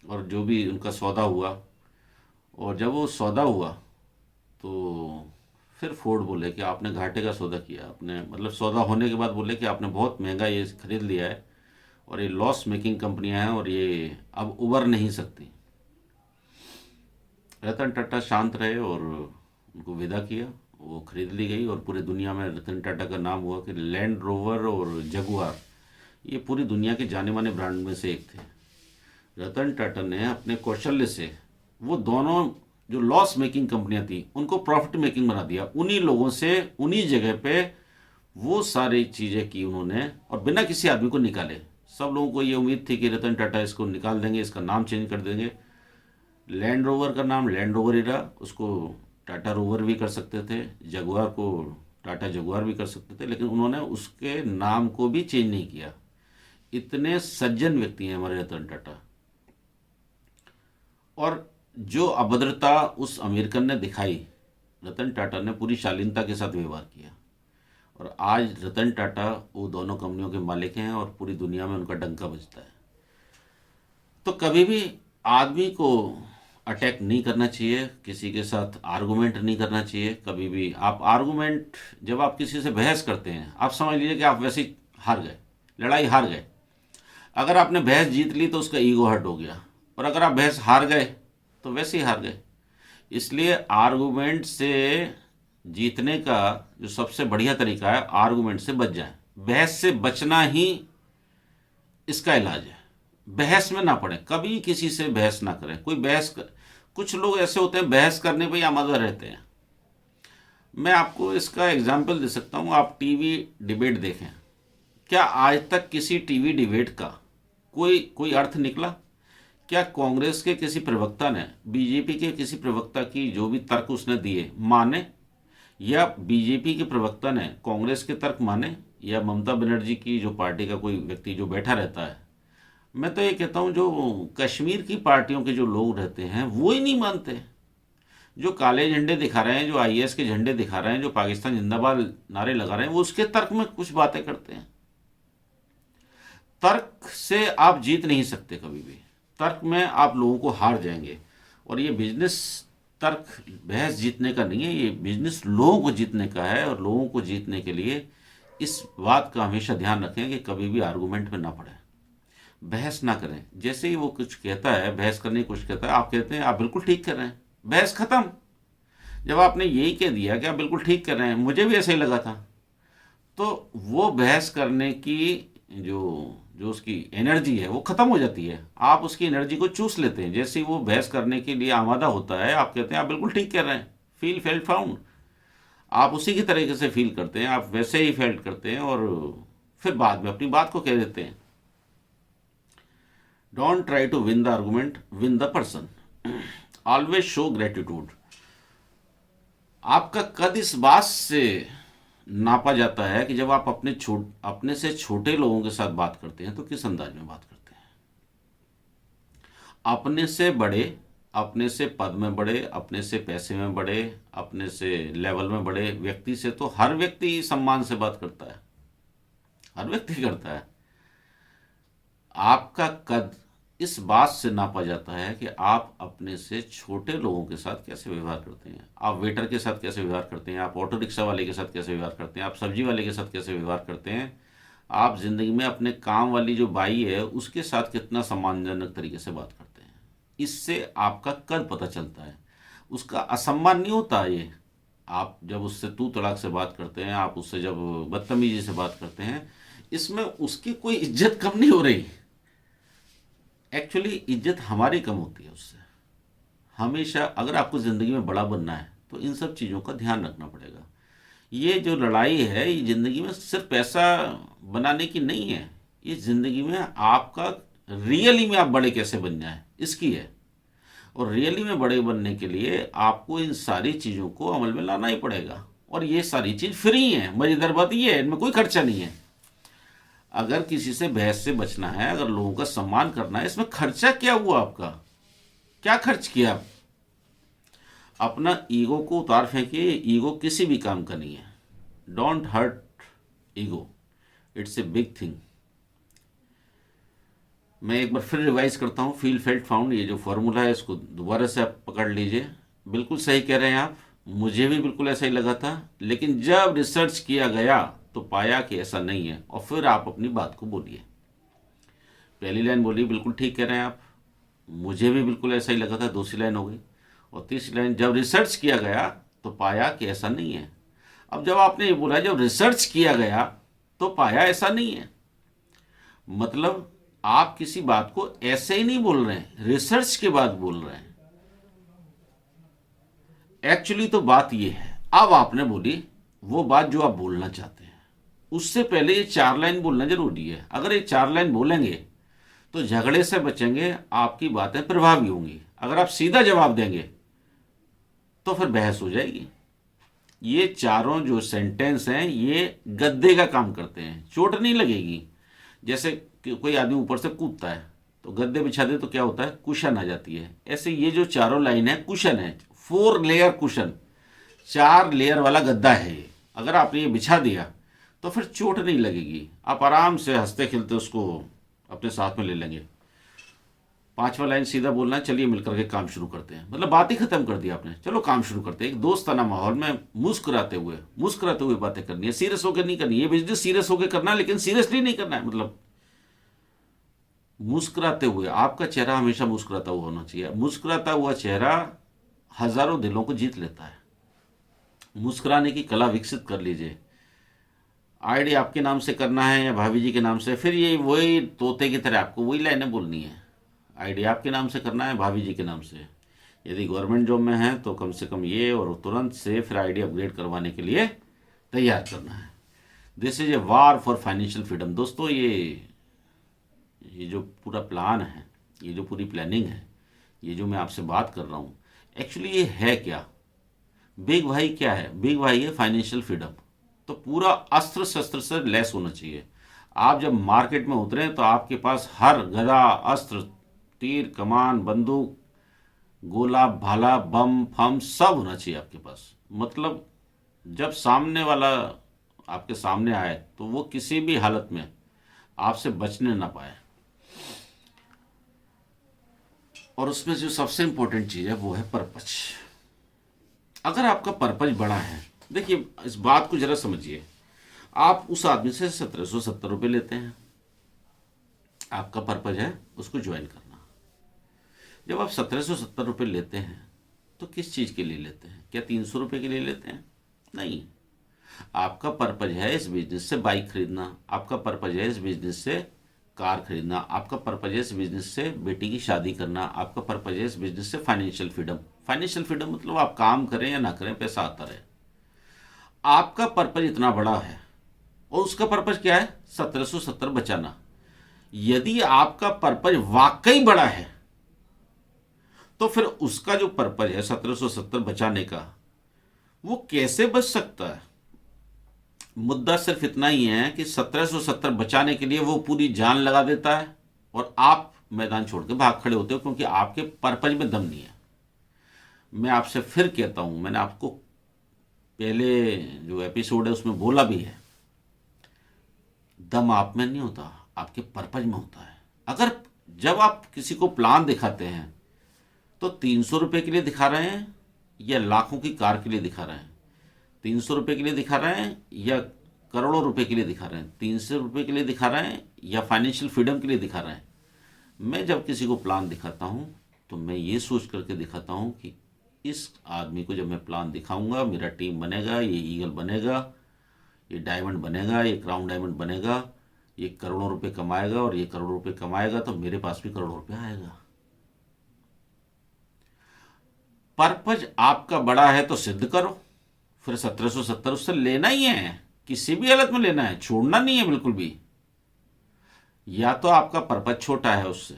और जो भी उनका सौदा हुआ। और जब वो सौदा हुआ तो फिर फोर्ड बोले कि आपने घाटे का सौदा किया, आपने मतलब सौदा होने के बाद बोले कि आपने बहुत महंगा ये खरीद लिया है और ये लॉस मेकिंग कंपनियां हैं और ये अब उबर नहीं सकती। रतन टाटा शांत रहे और उनको विदा किया। वो खरीद ली गई और पूरी दुनिया में रतन टाटा का नाम हुआ कि लैंड रोवर और जगुआर ये पूरी दुनिया के जाने माने ब्रांड में से एक थे। रतन टाटा ने अपने कौशल्य से वो दोनों जो लॉस मेकिंग कंपनियां थी उनको प्रॉफिट मेकिंग बना दिया। उन्हीं लोगों से उन्हीं जगह पे वो सारी चीज़ें की उन्होंने, और बिना किसी आदमी को निकाले। सब लोगों को ये उम्मीद थी कि रतन टाटा इसको निकाल देंगे, इसका नाम चेंज कर देंगे। लैंड रोवर का नाम लैंड रोवर ही रहा, उसको टाटा रोवर भी कर सकते थे, जगुआर को टाटा जगुआर भी कर सकते थे, लेकिन उन्होंने उसके नाम को भी चेंज नहीं किया। इतने सज्जन व्यक्ति हैं हमारे रतन टाटा। और जो अभद्रता उस अमेरिकन ने दिखाई, रतन टाटा ने पूरी शालीनता के साथ व्यवहार किया, और आज रतन टाटा वो दोनों कंपनियों के मालिक हैं और पूरी दुनिया में उनका डंका बजता है। तो कभी भी आदमी को अटैक नहीं करना चाहिए, किसी के साथ आर्गूमेंट नहीं करना चाहिए। कभी भी आप आर्गूमेंट, जब आप किसी से बहस करते हैं, आप समझ लीजिए कि आप वैसे ही हार गए, लड़ाई हार गए। अगर आपने बहस जीत ली तो उसका ईगो हर्ट हो गया, और अगर आप बहस हार गए तो वैसे ही हार गए। इसलिए आर्गूमेंट से जीतने का जो सबसे बढ़िया तरीका है, आर्गूमेंट से बच जाए। बहस से बचना ही इसका इलाज है। बहस में ना पड़े, कभी किसी से बहस ना करें। कुछ लोग ऐसे होते हैं बहस करने पे ही आमादा रहते हैं। मैं आपको इसका एग्जाम्पल दे सकता हूँ। आप टीवी डिबेट देखें, क्या आज तक किसी टीवी डिबेट का कोई अर्थ निकला? क्या कांग्रेस के किसी प्रवक्ता ने बीजेपी के किसी प्रवक्ता की जो भी तर्क उसने दिए माने, या बीजेपी के प्रवक्ता ने कांग्रेस के तर्क माने, या ममता बनर्जी की जो पार्टी का कोई व्यक्ति जो बैठा रहता है? मैं तो ये कहता हूँ जो कश्मीर की पार्टियों के जो लोग रहते हैं वो ही नहीं मानते। जो काले झंडे दिखा रहे हैं, जो आईएस के झंडे दिखा रहे हैं, जो पाकिस्तान जिंदाबाद नारे लगा रहे हैं, वो उसके तर्क में कुछ बातें करते हैं। तर्क से आप जीत नहीं सकते कभी भी, तर्क में आप लोगों को हार जाएंगे। और ये बिजनेस तर्क बहस जीतने का नहीं है, ये बिजनेस लोगों को जीतने का है। और लोगों को जीतने के लिए इस बात का हमेशा ध्यान रखें कि कभी भी आर्गूमेंट में ना पड़े, बहस ना करें। जैसे ही वो कुछ कहता है, बहस करने की कोशिश करता है, आप कहते हैं आप बिल्कुल ठीक कर रहे हैं, बहस खत्म। जब आपने यही कह दिया कि आप बिल्कुल ठीक कर रहे हैं, मुझे भी ऐसा ही लगा था, तो वो बहस करने की जो जो उसकी एनर्जी है वो ख़त्म हो जाती है। आप उसकी एनर्जी को चूस लेते हैं। जैसे ही वो बहस करने के लिए आमादा होता है, आप कहते हैं आप बिल्कुल ठीक कह रहे हैं, फील फेल्ट फाउंड। आप उसी की तरीके से फील करते हैं, आप वैसे ही फेल्ट करते हैं और फिर बाद में अपनी बात को कह देते हैं। Don't try to win the argument, win the person. Always show gratitude. आपका कद इस बात से नापा जाता है कि जब आप अपने से छोटे लोगों के साथ बात करते हैं तो किस अंदाज में बात करते हैं। अपने से बड़े, अपने से पद में बड़े, अपने से पैसे में बड़े, अपने से लेवल में बड़े व्यक्ति से तो हर व्यक्ति सम्मान से बात करता है, हर व्यक्ति करता है। आपका कद इस बात से नापा जाता है कि आप अपने से छोटे लोगों के साथ कैसे व्यवहार करते हैं। आप वेटर के साथ कैसे व्यवहार करते हैं, आप ऑटो रिक्शा वाले के साथ कैसे व्यवहार करते हैं, आप सब्जी वाले के साथ कैसे व्यवहार करते हैं, आप ज़िंदगी में अपने काम वाली जो बाई है उसके साथ कितना सम्मानजनक तरीके से बात करते हैं। इससे आपका कद पता चलता है। उसका असम्मान नहीं होता ये। आप जब उससे तू तड़ाक से बात करते हैं, आप उससे जब बदतमीजी से बात करते हैं, इसमें उसकी कोई इज्जत कम नहीं हो रही। एक्चुअली इज्जत हमारी कम होती है उससे। हमेशा अगर आपको ज़िंदगी में बड़ा बनना है तो इन सब चीज़ों का ध्यान रखना पड़ेगा। ये जो लड़ाई है ये ज़िंदगी में सिर्फ पैसा बनाने की नहीं है, ये ज़िंदगी में आपका रियली में आप बड़े कैसे बन जाएं इसकी है। और रियली में बड़े बनने के लिए आपको इन सारी चीज़ों को अमल में लाना ही पड़ेगा। और ये सारी चीज़ फ्री है। मज़ेदार बात ये है, इनमें कोई खर्चा नहीं है। अगर किसी से बहस से बचना है, अगर लोगों का सम्मान करना है, इसमें खर्चा क्या हुआ आपका, क्या खर्च किया आप? अपना ईगो को उतार फेंकिए। ईगो किसी भी काम का नहीं है। Don't hurt ego, it's a big thing. मैं एक बार फिर रिवाइज करता हूँ, फील फेल्ट फाउंड, ये जो फॉर्मूला है इसको दोबारा से आप पकड़ लीजिए। बिल्कुल सही कह रहे हैं आप, मुझे भी बिल्कुल ऐसा ही लगा था, लेकिन जब रिसर्च किया गया तो पाया कि ऐसा नहीं है। और फिर आप अपनी बात को बोलिए। पहली लाइन बोली बिल्कुल ठीक कह रहे हैं आप, मुझे भी बिल्कुल ऐसा ही लगा था, दूसरी लाइन हो गई। और तीसरी लाइन, जब रिसर्च किया गया तो पाया कि ऐसा नहीं है। अब जब आपने ये बोला जब रिसर्च किया गया तो पाया ऐसा नहीं है, मतलब आप किसी बात को ऐसे ही नहीं बोल रहे हैं, रिसर्च के बाद बोल रहे हैं। एक्चुअली तो बात ये है, अब आपने बोली वो बात जो आप बोलना चाहते हैं, उससे पहले ये 4 लाइन बोलना जरूरी है। अगर ये 4 लाइन बोलेंगे तो झगड़े से बचेंगे, आपकी बातें प्रभावी होंगी। अगर आप सीधा जवाब देंगे तो फिर बहस हो जाएगी। ये चारों जो सेंटेंस हैं ये गद्दे का काम करते हैं, चोट नहीं लगेगी। जैसे कि कोई आदमी ऊपर से कूदता है तो गद्दे बिछा दे तो क्या होता है, कुशन आ जाती है। ऐसे ये जो चारों लाइन है कुशन है, 4 लेयर कुशन, 4 लेयर वाला गद्दा है ये। अगर आपने ये बिछा दिया तो फिर चोट नहीं लगेगी, आप आराम से हंसते खिलते उसको अपने साथ में ले लेंगे। 5वां लाइन सीधा बोलना है, चलिए मिलकर के काम शुरू करते हैं, मतलब बात ही खत्म कर दी आपने, चलो काम शुरू करते हैं। एक दोस्ताना माहौल में मुस्कुराते हुए बातें करनी है, सीरियस होकर नहीं करनी। ये बिजनेस सीरियस होकर करना है लेकिन सीरियसली नहीं करना है, मतलब मुस्कुराते हुए। आपका चेहरा हमेशा मुस्कुराता हुआ होना चाहिए। मुस्कुराता हुआ चेहरा हजारों दिलों को जीत लेता है। मुस्कुराने की कला विकसित कर लीजिए। आईडी आपके नाम से करना है या भाभी जी के नाम से, फिर ये वही तोते की तरह आपको वही लाइनें बोलनी है। आईडी आपके नाम से करना है, भाभी जी के नाम से। यदि गवर्नमेंट जॉब में है तो कम से कम ये, और तुरंत से फिर आईडी अपग्रेड करवाने के लिए तैयार करना है। This is a war for financial freedom. दोस्तों ये जो पूरा प्लान है, ये जो पूरी प्लानिंग है, ये जो मैं आपसे बात कर रहा हूँ, एक्चुअली ये है क्या? बिग भाई क्या है? बिग भाई है फाइनेंशियल फ्रीडम। तो पूरा अस्त्र शस्त्र से लैस होना चाहिए। आप जब मार्केट में उतरें तो आपके पास हर गदा, अस्त्र, तीर, कमान, बंदूक, गोला, भाला, बम, फम सब होना चाहिए आपके पास। मतलब जब सामने वाला आपके सामने आए तो वो किसी भी हालत में आपसे बचने ना पाए। और उसमें जो सबसे इंपॉर्टेंट चीज़ है वो है पर्पज। अगर आपका पर्पज बड़ा है, देखिए इस बात को जरा समझिए, आप उस आदमी से 1770 रुपये लेते हैं, आपका पर्पज है उसको ज्वाइन करना। जब आप 1770 रुपये लेते हैं तो किस चीज़ के लिए लेते हैं? क्या 300 रुपये के लिए लेते हैं? नहीं, आपका पर्पज है इस बिजनेस से बाइक खरीदना, आपका पर्पज है इस बिजनेस से कार खरीदना, आपका पर्पज है इस बिजनेस से बेटी की शादी करना, आपका पर्पज है इस बिजनेस से फाइनेंशियल फ्रीडम। फाइनेंशियल फ्रीडम मतलब आप काम करें या ना करें पैसा आता रहे। आपका पर्पज इतना बड़ा है और उसका पर्पज क्या है? 1770 बचाना। यदि आपका पर्पज वाकई बड़ा है तो फिर उसका जो पर्पज है 1770 बचाने का, वो कैसे बच सकता है? मुद्दा सिर्फ इतना ही है कि 1770 बचाने के लिए वो पूरी जान लगा देता है और आप मैदान छोड़ के भाग खड़े होते हो क्योंकि आपके पर्पज में दम नहीं है। मैं आपसे फिर कहता हूं, मैंने आपको पहले जो एपिसोड है उसमें बोला भी है, दम आप में नहीं होता, आपके पर्पज में होता है। अगर जब आप किसी को प्लान दिखाते हैं तो 300 रुपए के लिए दिखा रहे हैं या लाखों की कार के लिए दिखा रहे हैं? 300 रुपए के लिए दिखा रहे हैं या करोड़ों रुपए के लिए दिखा रहे हैं? 300 रुपए के लिए दिखा रहे हैं या फाइनेंशियल फ्रीडम के लिए दिखा रहे हैं? मैं जब किसी को प्लान दिखाता हूं तो मैं ये सोच करके दिखाता हूं कि इस आदमी को जब मैं प्लान दिखाऊंगा, मेरा टीम बनेगा, ये ईगल बनेगा, ये डायमंड बनेगा, ये क्राउन डायमंड बनेगा, ये करोड़ों रुपए कमाएगा और ये करोड़ों रुपए कमाएगा तो मेरे पास भी करोड़ों रुपए आएगा। पर्पज आपका बड़ा है तो सिद्ध करो। फिर 1770 उससे लेना ही है, किसी भी हालत में लेना है, छोड़ना नहीं है बिल्कुल भी। या तो आपका पर्पज छोटा है उससे,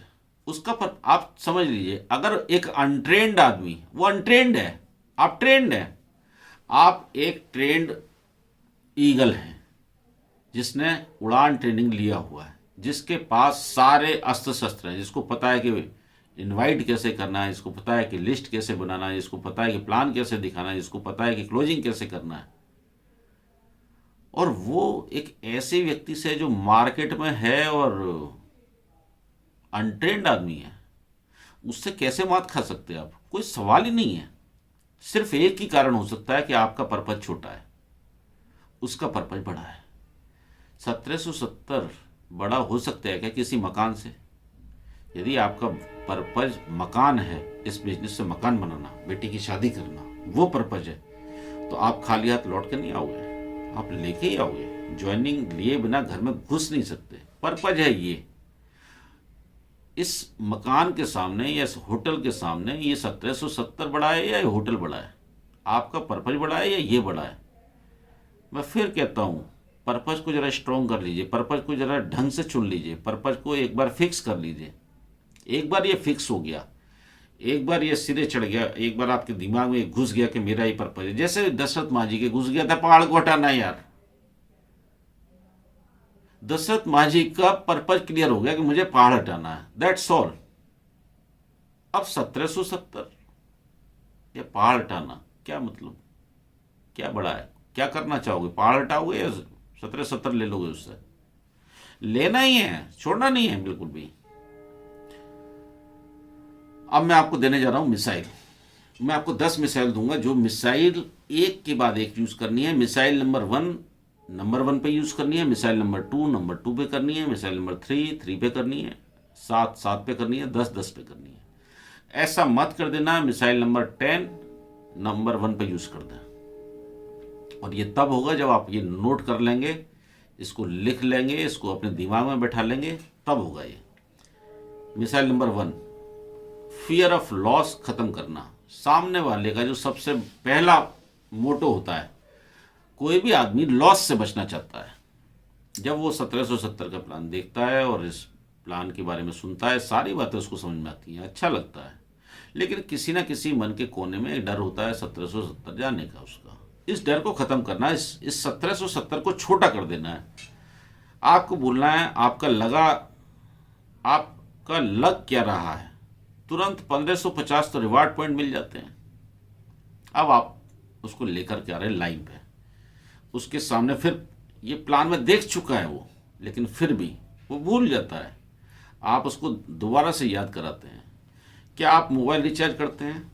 उसका आप समझ लीजिए, अगर एक अनट्रेंड आदमी, वो अनट्रेंड है, आप ट्रेंड है, आप एक ट्रेंड ईगल हैं जिसने उड़ान ट्रेनिंग लिया हुआ है, जिसके पास सारे अस्त्र शस्त्र हैं, जिसको पता है कि इनवाइट कैसे करना है, जिसको पता है कि लिस्ट कैसे बनाना है, जिसको पता है कि प्लान कैसे दिखाना है, जिसको पता है कि क्लोजिंग कैसे करना है, और वो एक ऐसे व्यक्ति से जो मार्केट में है और अनट्रेंड आदमी है, उससे कैसे मात खा सकते हैं आप? कोई सवाल ही नहीं है। सिर्फ एक ही कारण हो सकता है कि आपका पर्पज छोटा है, उसका पर्पज बड़ा है। 1770 बड़ा हो सकता है क्या किसी मकान से? यदि आपका पर्पज मकान है, इस बिजनेस से मकान बनाना, बेटी की शादी करना, वो पर्पज है, तो आप खाली हाथ लौट के नहीं आओगे, आप लेके ही आओगे। ज्वाइनिंग लिए बिना घर में घुस नहीं सकते। पर्पज है ये। इस मकान के सामने या इस होटल के सामने ये 1770 बड़ा है या ये होटल बड़ा है? आपका पर्पज बड़ा है या ये बड़ा है? मैं फिर कहता हूं, पर्पज को जरा स्ट्रॉन्ग कर लीजिए, पर्पज को जरा ढंग से चुन लीजिए, पर्पज को एक बार फिक्स कर लीजिए। एक बार ये फिक्स हो गया, एक बार ये सिरे चढ़ गया, एक बार आपके दिमाग में घुस गया कि मेरा ही पर्पज है, जैसे दशरथ मांझी के घुस गया था पहाड़ को हटाना। यार, दशरथ मांझी का पर्पज क्लियर हो गया कि मुझे पहाड़ हटाना है, दैट्स ऑल। अब 1770 या पहाड़ हटाना, क्या मतलब, क्या बड़ा है? क्या करना चाहोगे? पहाड़ हटाओगे या 1770 ले लोगे? उससे लेना ही है, छोड़ना नहीं है बिल्कुल भी। अब मैं आपको देने जा रहा हूं मिसाइल। मैं आपको 10 मिसाइल दूंगा, जो मिसाइल एक के बाद एक यूज करनी है। मिसाइल नंबर 1 पे यूज करनी है, मिसाइल नंबर 2 पे करनी है, मिसाइल नंबर 3 पे करनी है, 7 पे करनी है, 10 पे करनी है। ऐसा मत कर देना मिसाइल नंबर 10 नंबर 1 पे यूज कर दें। और ये तब होगा जब आप ये नोट कर लेंगे, इसको लिख लेंगे, इसको अपने दिमाग में बैठा लेंगे, तब होगा ये। Missile number 1, fear of loss खत्म करना। सामने वाले का जो सबसे पहला मोटो होता है, कोई भी आदमी लॉस से बचना चाहता है। जब वो 1770 का प्लान देखता है और इस प्लान के बारे में सुनता है, सारी बातें उसको समझ में आती हैं, अच्छा लगता है, लेकिन किसी ना किसी मन के कोने में एक डर होता है 1770 जाने का। उसका इस डर को खत्म करना, इस 1770 को छोटा कर देना है। आपको बोलना है आपका लग क्या रहा है। तुरंत 1550 तो रिवार्ड पॉइंट मिल जाते हैं। अब आप उसको लेकर के आ रहे हैं लाइन पे, उसके सामने फिर ये प्लान में देख चुका है वो, लेकिन फिर भी वो भूल जाता है। आप उसको दोबारा से याद कराते हैं। क्या आप मोबाइल रिचार्ज करते हैं?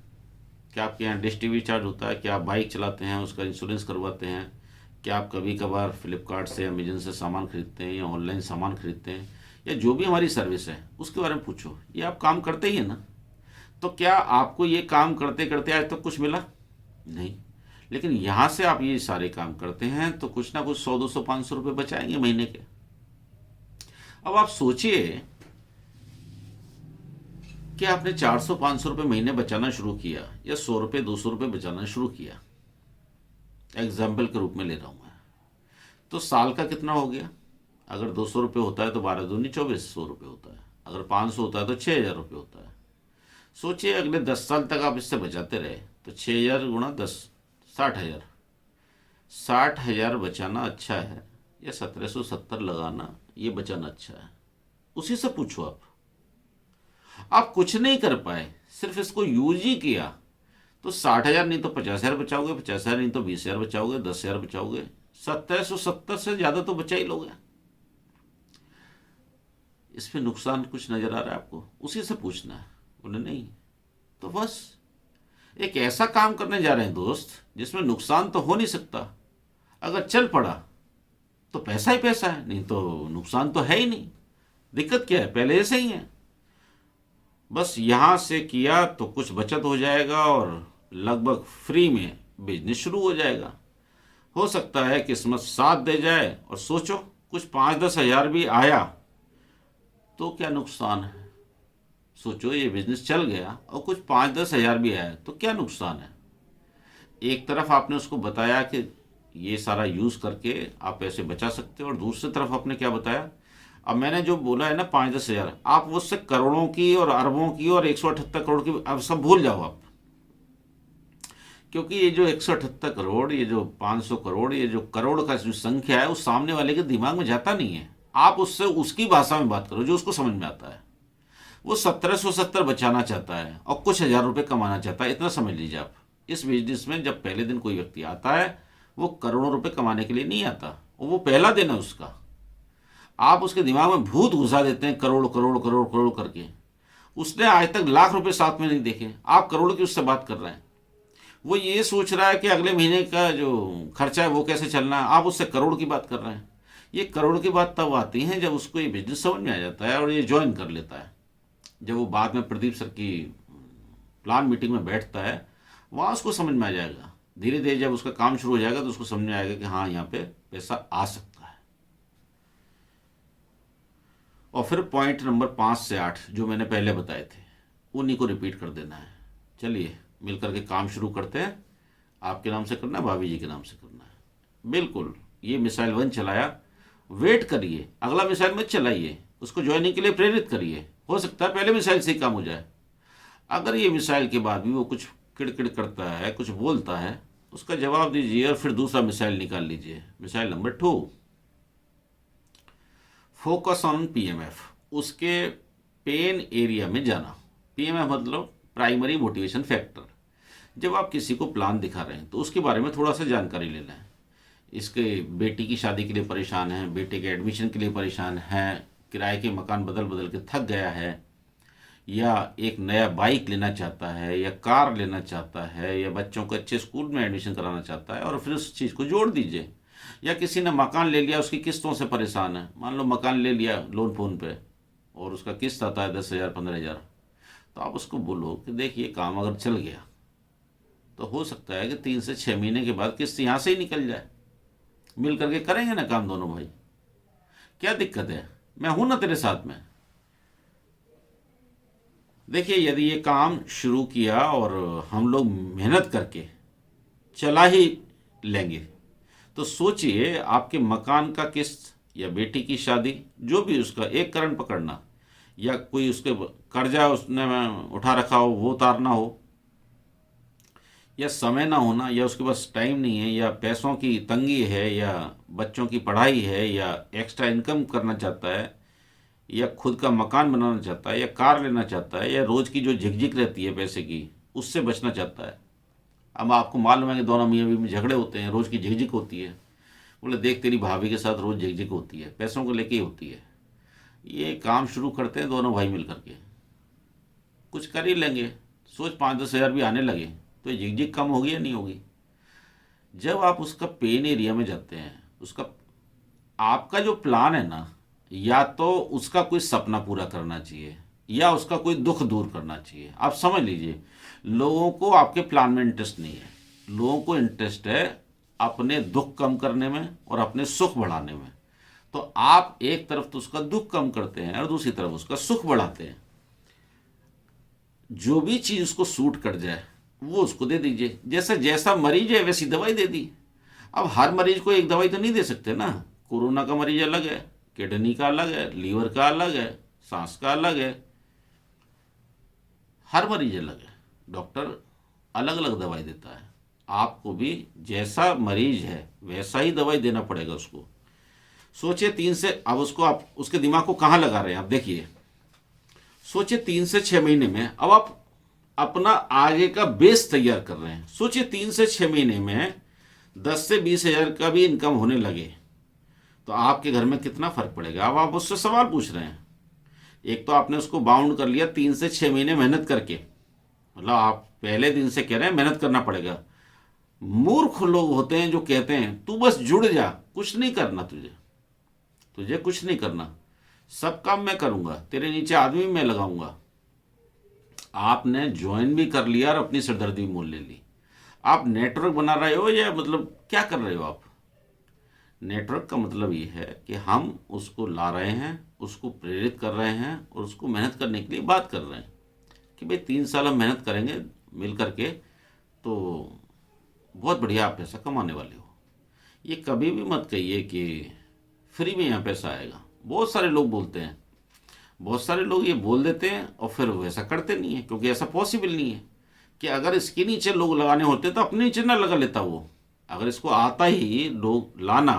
क्या आपके यहाँ डिश टीवी रिचार्ज होता है? क्या आप बाइक चलाते हैं, उसका इंश्योरेंस करवाते हैं? क्या आप कभी कभार फ्लिपकार्ट से, अमेजन से सामान खरीदते हैं या ऑनलाइन सामान खरीदते हैं, या जो भी हमारी सर्विस है उसके बारे में पूछो। ये आप काम करते ही है ना? तो क्या आपको ये काम करते करते आज तक कुछ मिला? नहीं। लेकिन यहाँ से आप ये सारे काम करते हैं तो कुछ ना कुछ 100, 200, 500 रुपये बचाएंगे महीने के। अब आप सोचिए कि आपने 400, 500 रुपये महीने बचाना शुरू किया या 100 रुपये, 200 रुपये बचाना शुरू किया, एग्जाम्पल के रूप में ले रहा हूँ मैं, तो साल का कितना हो गया? अगर 200 रुपये होता है तो 12 दूनी 2400 रुपये होता है। अगर 500 होता है तो 6000 रुपये होता है। सोचिए अगले 10 साल तक आप इससे बचाते रहे तो 6000 गुणा 10, 60,000। 60,000 बचाना अच्छा है या 1770 लगाना ये बचाना अच्छा है? उसी से पूछो। आप कुछ नहीं कर पाए, सिर्फ इसको यूज ही किया तो 60,000 नहीं तो 50,000 बचाओगे, 50,000 नहीं तो 20,000 बचाओगे, 10,000 बचाओगे, 1770 से ज़्यादा तो बचा ही लोगे। इसमें नुकसान कुछ नज़र आ रहा है आपको? उसी से पूछना है। बोले नहीं, तो बस एक ऐसा काम करने जा रहे हैं दोस्त जिसमें नुकसान तो हो नहीं सकता। अगर चल पड़ा तो पैसा ही पैसा है, नहीं तो नुकसान तो है ही नहीं। दिक्कत क्या है? पहले ऐसे ही है। बस यहाँ से किया तो कुछ बचत हो जाएगा और लगभग फ्री में बिजनेस शुरू हो जाएगा। हो सकता है किस्मत साथ दे जाए और सोचो कुछ 5-10 हज़ार भी आया तो क्या नुकसान है? सोचो ये बिजनेस चल गया और कुछ 5-10 हज़ार भी आया तो क्या नुकसान है? एक तरफ आपने उसको बताया कि ये सारा यूज़ करके आप पैसे बचा सकते हो और दूसरी तरफ आपने क्या बताया? अब मैंने जो बोला है ना 5-10 हज़ार, आप उससे करोड़ों की और अरबों की और 178 करोड़ की अब सब भूल जाओ आप। क्योंकि ये जो 178 करोड़, ये जो 500 करोड़, ये जो करोड़ का जो संख्या है, उस सामने वाले के दिमाग में जाता नहीं है। आप उससे उसकी भाषा में बात करो जो उसको समझ में आता है। वो 1770 बचाना चाहता है और कुछ हज़ार रुपये कमाना चाहता है, इतना समझ लीजिए आप। इस बिजनेस में जब पहले दिन कोई व्यक्ति आता है वो करोड़ों रुपए कमाने के लिए नहीं आता, और वो पहला दिन है उसका। आप उसके दिमाग में भूत घुसा देते हैं करोड़ करोड़ करोड़ करोड़ करके। उसने आज तक लाख रुपए साथ में नहीं देखे, आप करोड़ की उससे बात कर रहे हैं। वो ये सोच रहा है कि अगले महीने का जो खर्चा है वो कैसे चलना है, आप उससे करोड़ की बात कर रहे हैं। ये करोड़ की बात तब आती है जब उसको ये बिजनेस समझ में आ जाता है और ये ज्वाइन कर लेता है। जब वो बाद में प्रदीप सर की प्लान मीटिंग में बैठता है वहाँ उसको समझ में आ जाएगा। धीरे धीरे जब उसका काम शुरू हो जाएगा तो उसको समझ में आएगा कि हाँ यहाँ पे पैसा आ सकता है। और फिर पॉइंट नंबर 5 से 8 जो मैंने पहले बताए थे उन्हीं को रिपीट कर देना है। चलिए मिल करके काम शुरू करते हैं। आपके नाम से करना है, भाभी जी के नाम से करना है। बिल्कुल, ये मिसाइल 1 चलाया, वेट करिए, अगला मिसाइल मत चलाइए, उसको ज्वाइनिंग के लिए प्रेरित करिए। हो सकता है पहले मिसाइल से ही काम हो जाए। अगर ये मिसाइल के बाद भी वो कुछ किड़किड़ करता है, कुछ बोलता है, उसका जवाब दीजिए और फिर दूसरा मिसाइल निकाल लीजिए। Missile number 2, focus on PMF, उसके पेन एरिया में जाना। पीएमएफ मतलब प्राइमरी मोटिवेशन फैक्टर। जब आप किसी को प्लान दिखा रहे हैं तो उसके बारे में थोड़ा सा जानकारी लेना है। इसके बेटी की शादी के लिए परेशान है, बेटे के एडमिशन के लिए परेशान है, किराए के मकान बदल बदल के थक गया है, या एक नया बाइक लेना चाहता है, या कार लेना चाहता है, या बच्चों को अच्छे स्कूल में एडमिशन कराना चाहता है, और फिर उस चीज़ को जोड़ दीजिए। या किसी ने मकान ले लिया, उसकी किस्तों से परेशान है। मान लो मकान ले लिया लोन फोन पे और उसका किस्त आता है 10,000 15,000, तो आप उसको बोलो कि देखिए काम अगर चल गया तो हो सकता है कि 3 से 6 महीने के बाद किस्त यहाँ से ही निकल जाए। मिल करके करेंगे ना काम दोनों भाई, क्या दिक्कत है? मैं हूं ना तेरे साथ में। देखिए यदि ये काम शुरू किया और हम लोग मेहनत करके चला ही लेंगे तो सोचिए आपके मकान का किस्त या बेटी की शादी, जो भी उसका एक करण पकड़ना, या कोई उसके कर्जा उसने उठा रखा हो वो उतारना हो, या समय ना होना, या उसके पास टाइम नहीं है, या पैसों की तंगी है, या बच्चों की पढ़ाई है, या एक्स्ट्रा इनकम करना चाहता है, या खुद का मकान बनाना चाहता है, या कार लेना चाहता है, या रोज़ की जो झिकझिक रहती है पैसे की उससे बचना चाहता है। अब आपको मालूम है कि दोनों मियाँ बीवी में झगड़े होते हैं, रोज़ की झिकझिक होती है। बोले देख तेरी भाभी के साथ रोज़ झिकझिक होती है, पैसों को लेके ही होती है। ये काम शुरू करते हैं दोनों भाई मिल करके, कुछ कर ही लेंगे। सोच 5-10 हज़ार भी आने लगे तो ये झिकझिक कम होगी या नहीं होगी? जब आप उसका पेन एरिया में जाते हैं, उसका आपका जो प्लान है ना, या तो उसका कोई सपना पूरा करना चाहिए या उसका कोई दुख दूर करना चाहिए। आप समझ लीजिए लोगों को आपके प्लान में इंटरेस्ट नहीं है, लोगों को इंटरेस्ट है अपने दुख कम करने में और अपने सुख बढ़ाने में। तो आप एक तरफ तो उसका दुख कम करते हैं और दूसरी तरफ उसका सुख बढ़ाते हैं। जो भी चीज उसको सूट कर जाए वो उसको दे दीजिए। जैसे जैसा मरीज है वैसी दवाई दे दी। अब हर मरीज को एक दवाई तो नहीं दे सकते ना। कोरोना का मरीज अलग है, किडनी का अलग है, लीवर का अलग है, सांस का अलग है, हर मरीज अलग है। डॉक्टर अलग अलग दवाई देता है। आपको भी जैसा मरीज है वैसा ही दवाई देना पड़ेगा उसको। सोचिए 3 से, अब उसको आप उसके दिमाग को कहाँ लगा रहे हैं आप देखिए। सोचिए 3 से 6 महीने में अब आप अपना आगे का बेस तैयार कर रहे हैं। सोचिए 3 से 6 महीने में 10 से 20 हज़ार का भी इनकम होने लगे तो आपके घर में कितना फर्क पड़ेगा। अब आप उससे सवाल पूछ रहे हैं। एक तो आपने उसको बाउंड कर लिया 3 से 6 महीने मेहनत करके, मतलब आप पहले दिन से कह रहे हैं मेहनत करना पड़ेगा। मूर्ख लोग होते हैं जो कहते हैं तू बस जुड़ जा, कुछ नहीं करना तुझे, तुझे कुछ नहीं करना, सब काम मैं करूंगा, तेरे नीचे आदमी मैं लगाऊंगा। आपने ज्वाइन भी कर लिया और अपनी सरदर्दी मोल ले ली। आप नेटवर्क बना रहे हो या मतलब क्या कर रहे हो आप। नेटवर्क का मतलब ये है कि हम उसको ला रहे हैं, उसको प्रेरित कर रहे हैं और उसको मेहनत करने के लिए बात कर रहे हैं कि भाई 3 साल हम मेहनत करेंगे मिल करके तो बहुत बढ़िया आप पैसा कमाने वाले हो। ये कभी भी मत कहिए कि फ्री में यहाँ पैसा आएगा। बहुत सारे लोग बोलते हैं, बहुत सारे लोग ये बोल देते हैं और फिर वैसा करते नहीं है, क्योंकि ऐसा पॉसिबल नहीं है कि अगर इसके नीचे लोग लगाने होते तो अपने नीचे ना लगा लेता वो। अगर इसको आता ही लोग लाना,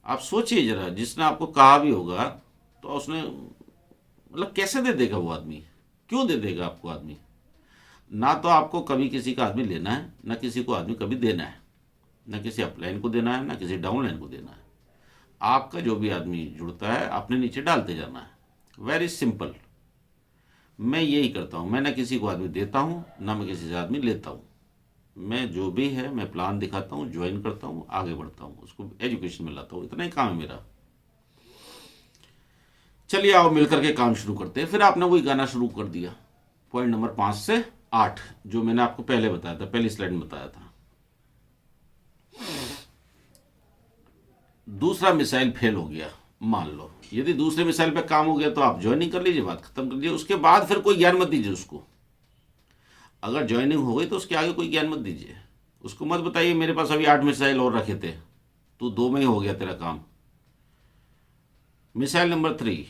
आप सोचिए जरा, जिसने आपको कहा भी होगा तो उसने मतलब कैसे दे देगा वो आदमी, क्यों दे देगा आपको आदमी। ना तो आपको कभी किसी का आदमी लेना है, ना किसी को आदमी कभी देना है, ना किसी अपलाइन को देना है, ना किसी डाउनलाइन को देना है। आपका जो भी आदमी जुड़ता है अपने नीचे डालते जाना है। Very simple. मैं यही करता हूँ। मैं ना किसी को आदमी देता हूँ ना मैं किसी से आदमी लेता हूँ। मैं जो भी है मैं प्लान दिखाता हूँ, ज्वाइन करता हूँ, आगे बढ़ता हूँ, उसको एजुकेशन में लाता हूँ। इतना ही काम है मेरा। चलिए आओ मिलकर के काम शुरू करते हैं। फिर आपने वही गाना शुरू कर दिया, पॉइंट नंबर 5 से 8 जो मैंने आपको पहले बताया था, पहली स्लाइड में बताया था। दूसरा मिसाइल फेल हो गया, मान लो यदि दूसरे मिसाइल पे काम हो गया तो आप ज्वाइनिंग कर लीजिए, बात खत्म कर लीजिए। उसके बाद फिर कोई ज्ञान मत दीजिए उसको। अगर ज्वाइनिंग हो गई तो उसके आगे कोई ज्ञान मत दीजिए। उसको मत बताइए मेरे पास अभी 8 मिसाइल और रखे थे, तू 2 में ही हो गया तेरा काम। मिसाइल नंबर 3,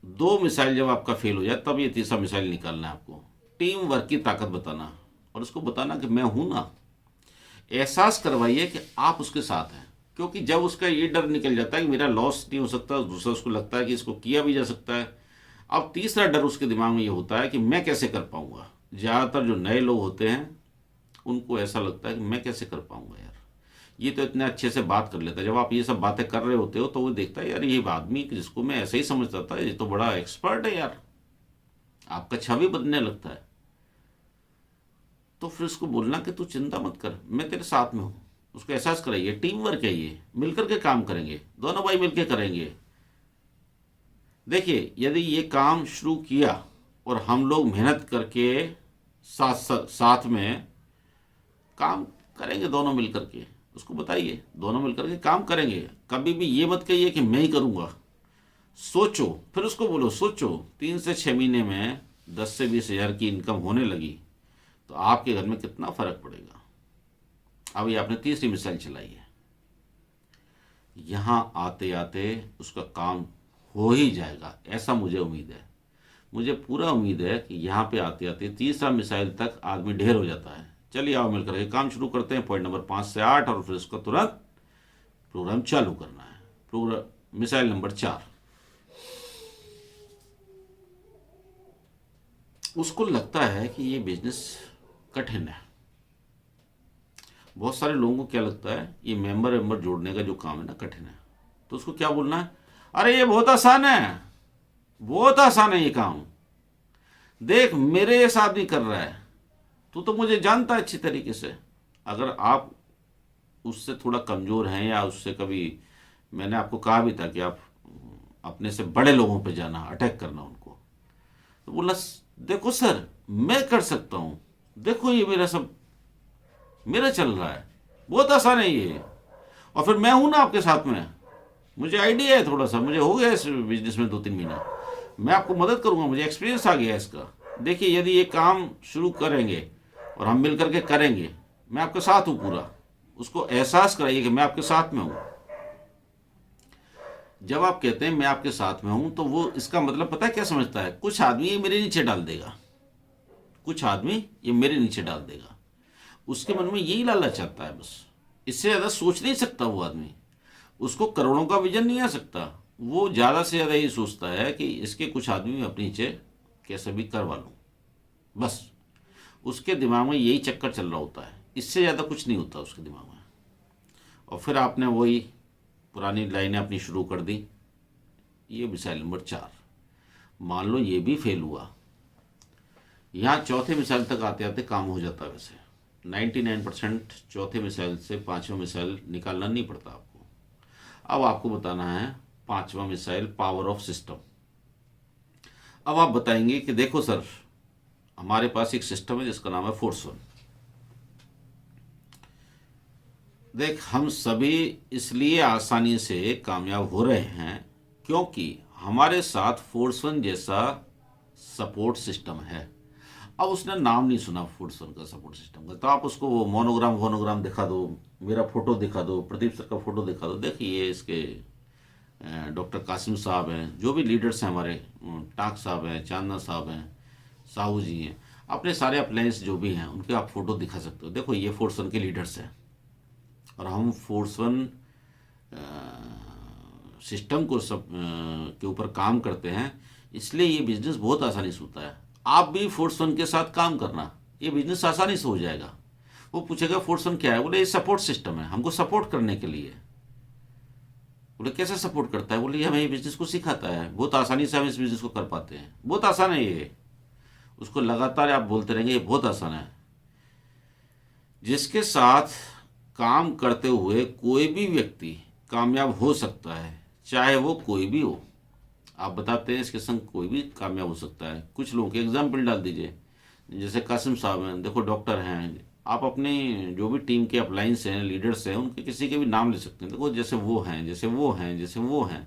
2 मिसाइल जब आपका फेल हो जाए तब ये तीसरा मिसाइल निकालना है आपको। टीम वर्क की ताकत बताना और उसको बताना कि मैं हूं ना। एहसास करवाइए कि आप उसके साथ हैं, क्योंकि जब उसका ये डर निकल जाता है कि मेरा लॉस नहीं हो सकता, दूसरा उसको लगता है कि इसको किया भी जा सकता है। अब तीसरा डर उसके दिमाग में ये होता है कि मैं कैसे कर पाऊंगा। ज़्यादातर जो नए लोग होते हैं उनको ऐसा लगता है कि मैं कैसे कर पाऊंगा यार, ये तो इतने अच्छे से बात कर लेता है। जब आप ये सब बातें कर रहे होते हो तो वो देखता है यार ये आदमी जिसको मैं ऐसे ही समझता था ये तो बड़ा एक्सपर्ट है यार, आपका छवि बदलने लगता है। तो फिर उसको बोलना कि तू चिंता मत कर, मैं तेरे साथ में हूं। उसको एहसास कराइए टीम वर्क है, ये मिलकर के काम करेंगे, दोनों भाई मिलकर करेंगे। देखिए यदि ये काम शुरू किया और हम लोग मेहनत करके साथ में काम करेंगे दोनों मिलकर के, उसको बताइए दोनों मिलकर के काम करेंगे। कभी भी ये मत कहिए कि मैं ही करूँगा। सोचो, फिर उसको बोलो सोचो 3 से 6 महीने में 10 से 20 हज़ार की इनकम होने लगी तो आपके घर में कितना फर्क पड़ेगा। अब ये आपने तीसरी मिसाइल चलाई है, यहाँ आते आते उसका काम हो ही जाएगा, ऐसा मुझे उम्मीद है। मुझे पूरा उम्मीद है कि यहाँ पे आते आते तीसरा मिसाइल तक आदमी ढेर हो जाता है। चलिए आओ मिलकर के काम शुरू करते हैं, पॉइंट नंबर 5 से 8 और फिर उसका तुरंत प्रोग्राम चालू करना है। प्रोग्राम मिसाइल नंबर 4, उसको लगता है कि ये बिजनेस कठिन है। बहुत सारे लोगों को क्या लगता है ये मेंबर जोड़ने का जो काम है ना कठिन है। तो उसको क्या बोलना है, अरे ये बहुत आसान है, बहुत आसान है ये काम, देख मेरे साथ भी कर रहा है, तू तो मुझे जानता है अच्छी तरीके से। अगर आप उससे थोड़ा कमज़ोर हैं या उससे कभी, मैंने आपको कहा भी था कि आप अपने से बड़े लोगों पे जाना, अटैक करना उनको, तो बोला देखो सर मैं कर सकता हूँ, देखो ये मेरा सब मेरा चल रहा है, बहुत आसान है ये। और फिर मैं हूं ना आपके साथ में, मुझे आइडिया है थोड़ा सा, मुझे हो गया इस बिजनेस में 2-3 महीना, मैं आपको मदद करूंगा, मुझे एक्सपीरियंस आ गया है इसका। देखिए यदि ये काम शुरू करेंगे और हम मिल करके करेंगे, मैं आपके साथ हूं पूरा, उसको एहसास कराइए कि मैं आपके साथ में हूं। जब आप कहते हैं मैं आपके साथ में हूं, तो वो इसका मतलब पता है क्या समझता है, कुछ आदमी ये मेरे नीचे डाल देगा, कुछ आदमी ये मेरे नीचे डाल देगा, उसके मन में यही लालच आता है बस। इससे ज़्यादा सोच नहीं सकता वो आदमी, उसको करोड़ों का विजन नहीं आ सकता। वो ज़्यादा से ज़्यादा ये सोचता है कि इसके कुछ आदमी अपने नीचे कैसे भी करवा लूँ, बस उसके दिमाग में यही चक्कर चल रहा होता है, इससे ज़्यादा कुछ नहीं होता उसके दिमाग में। और फिर आपने वही पुरानी लाइनें अपनी शुरू कर दी। ये मिसाइल नंबर 4, मान लो ये भी फेल हुआ, यहाँ चौथे मिसाइल तक आते आते काम हो जाता है। वैसे 99% चौथे मिसाइल से पांचवा मिसाइल निकालना नहीं पड़ता आपको। अब आपको बताना है पांचवा मिसाइल, पावर ऑफ सिस्टम। अब आप बताएंगे कि देखो सर, हमारे पास एक सिस्टम है जिसका नाम है फोर्स 1। देख, हम सभी इसलिए आसानी से कामयाब हो रहे हैं क्योंकि हमारे साथ फोर्स 1 जैसा सपोर्ट सिस्टम है। अब उसने नाम नहीं सुना फोर्स 1 का, सपोर्ट सिस्टम का, तो आप उसको वो मोनोग्राम दिखा दो, मेरा फोटो दिखा दो, प्रदीप सर का फोटो दिखा दो, देखिए ये इसके डॉक्टर कासिम साहब हैं, जो भी लीडर्स हैं हमारे, टाक साहब हैं, चांदना साहब हैं, साहू जी हैं, अपने सारे अप्लायंस जो भी हैं उनके आप फोटो दिखा सकते हो। देखो ये फोर्स 1 के लीडर्स हैं और हम फोर्स 1 सिस्टम को सब के ऊपर काम करते हैं, इसलिए ये बिजनेस बहुत आसानी से होता है। आप भी फोर्स 1 के साथ काम करना, ये बिजनेस आसानी से हो जाएगा। वो पूछेगा फोर्स 1 क्या है, बोले ये सपोर्ट सिस्टम है, हमको सपोर्ट करने के लिए। बोले कैसे सपोर्ट करता है, बोले हमें ये बिजनेस को सिखाता है, बहुत आसानी से हम इस बिजनेस को कर पाते हैं, बहुत आसान है ये। उसको लगातार आप बोलते रहेंगे ये बहुत आसान है। जिसके साथ काम करते हुए कोई भी व्यक्ति कामयाब हो सकता है, चाहे वो कोई भी हो। आप बताते हैं इसके संग कोई भी कामयाब हो सकता है। कुछ लोगों के एग्जाम्पल डाल दीजिए, जैसे कासिम साहब हैं, देखो डॉक्टर हैं, आप अपने जो भी टीम के अप्लायंस हैं, लीडर्स हैं, उनके किसी के भी नाम ले सकते हैं। देखो जैसे वो हैं, जैसे वो हैं, जैसे वो हैं,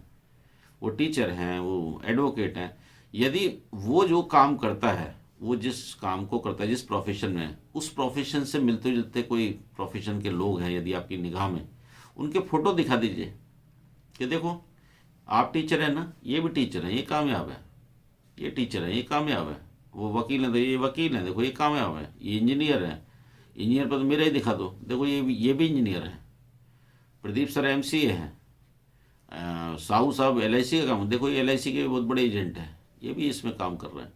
वो टीचर हैं, वो एडवोकेट हैं। यदि वो जो काम करता है, वो जिस काम को करता है, जिस प्रोफेशन में, उस प्रोफेशन से मिलते जुलते कोई प्रोफेशन के लोग हैं यदि आपकी निगाह में, उनके फोटो दिखा दीजिए कि देखो आप टीचर हैं ना, ये भी टीचर हैं, ये कामयाब है, ये टीचर है, ये कामयाब है, वो वकील हैं तो ये वकील हैं, देखो ये कामयाब है, ये इंजीनियर है, इंजीनियर पर तो मेरा ही दिखा दो, देखो ये भी इंजीनियर है। प्रदीप सर एमसीए हैं, साहू साहब एलआईसी का काम, देखो ये एलआईसी के बहुत बड़े एजेंट हैं, ये भी इसमें काम कर रहे हैं।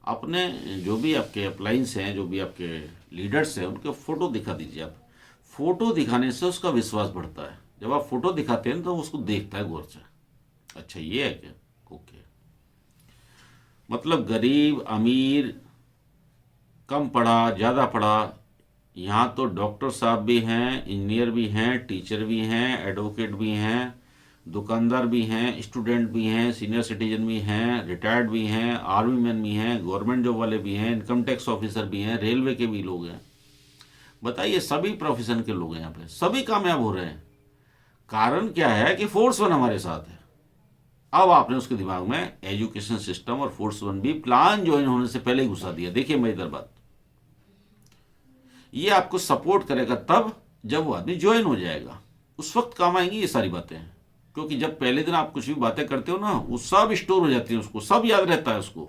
अपने जो भी आपके अप्लायंस हैं, जो भी आपके लीडर्स हैं, उनके फ़ोटो दिखा दीजिए आप। फ़ोटो दिखाने से उसका विश्वास बढ़ता है। जब आप फ़ोटो दिखाते हैं तो उसको देखता है गौर से, अच्छा ये है क्या, ओके। मतलब गरीब अमीर, कम पढ़ा ज़्यादा पढ़ा, यहाँ तो डॉक्टर साहब भी हैं, इंजीनियर भी हैं, टीचर भी हैं, एडवोकेट भी हैं, दुकानदार भी हैं, स्टूडेंट भी हैं, सीनियर सिटीजन भी हैं, रिटायर्ड भी हैं, आर्मी मैन भी हैं, गवर्नमेंट जॉब वाले भी हैं, इनकम टैक्स ऑफिसर भी हैं, रेलवे के भी लोग हैं। बताइए, सभी प्रोफेशन के लोग हैं यहाँ पे, सभी कामयाब हो रहे हैं। कारण क्या है कि फोर्स 1 हमारे साथ है। अब आपने उसके दिमाग में एजुकेशन सिस्टम और फोर्स 1 भी प्लान ज्वाइन होने से पहले ही घुसा दिया। देखिए मजेदार बात, ये आपको सपोर्ट करेगा तब जब वो आदमी ज्वाइन हो जाएगा, उस वक्त काम आएंगी ये सारी बातें। क्योंकि जब पहले दिन आप कुछ भी बातें करते हो ना, वो सब स्टोर हो जाती है, उसको सब याद रहता है, उसको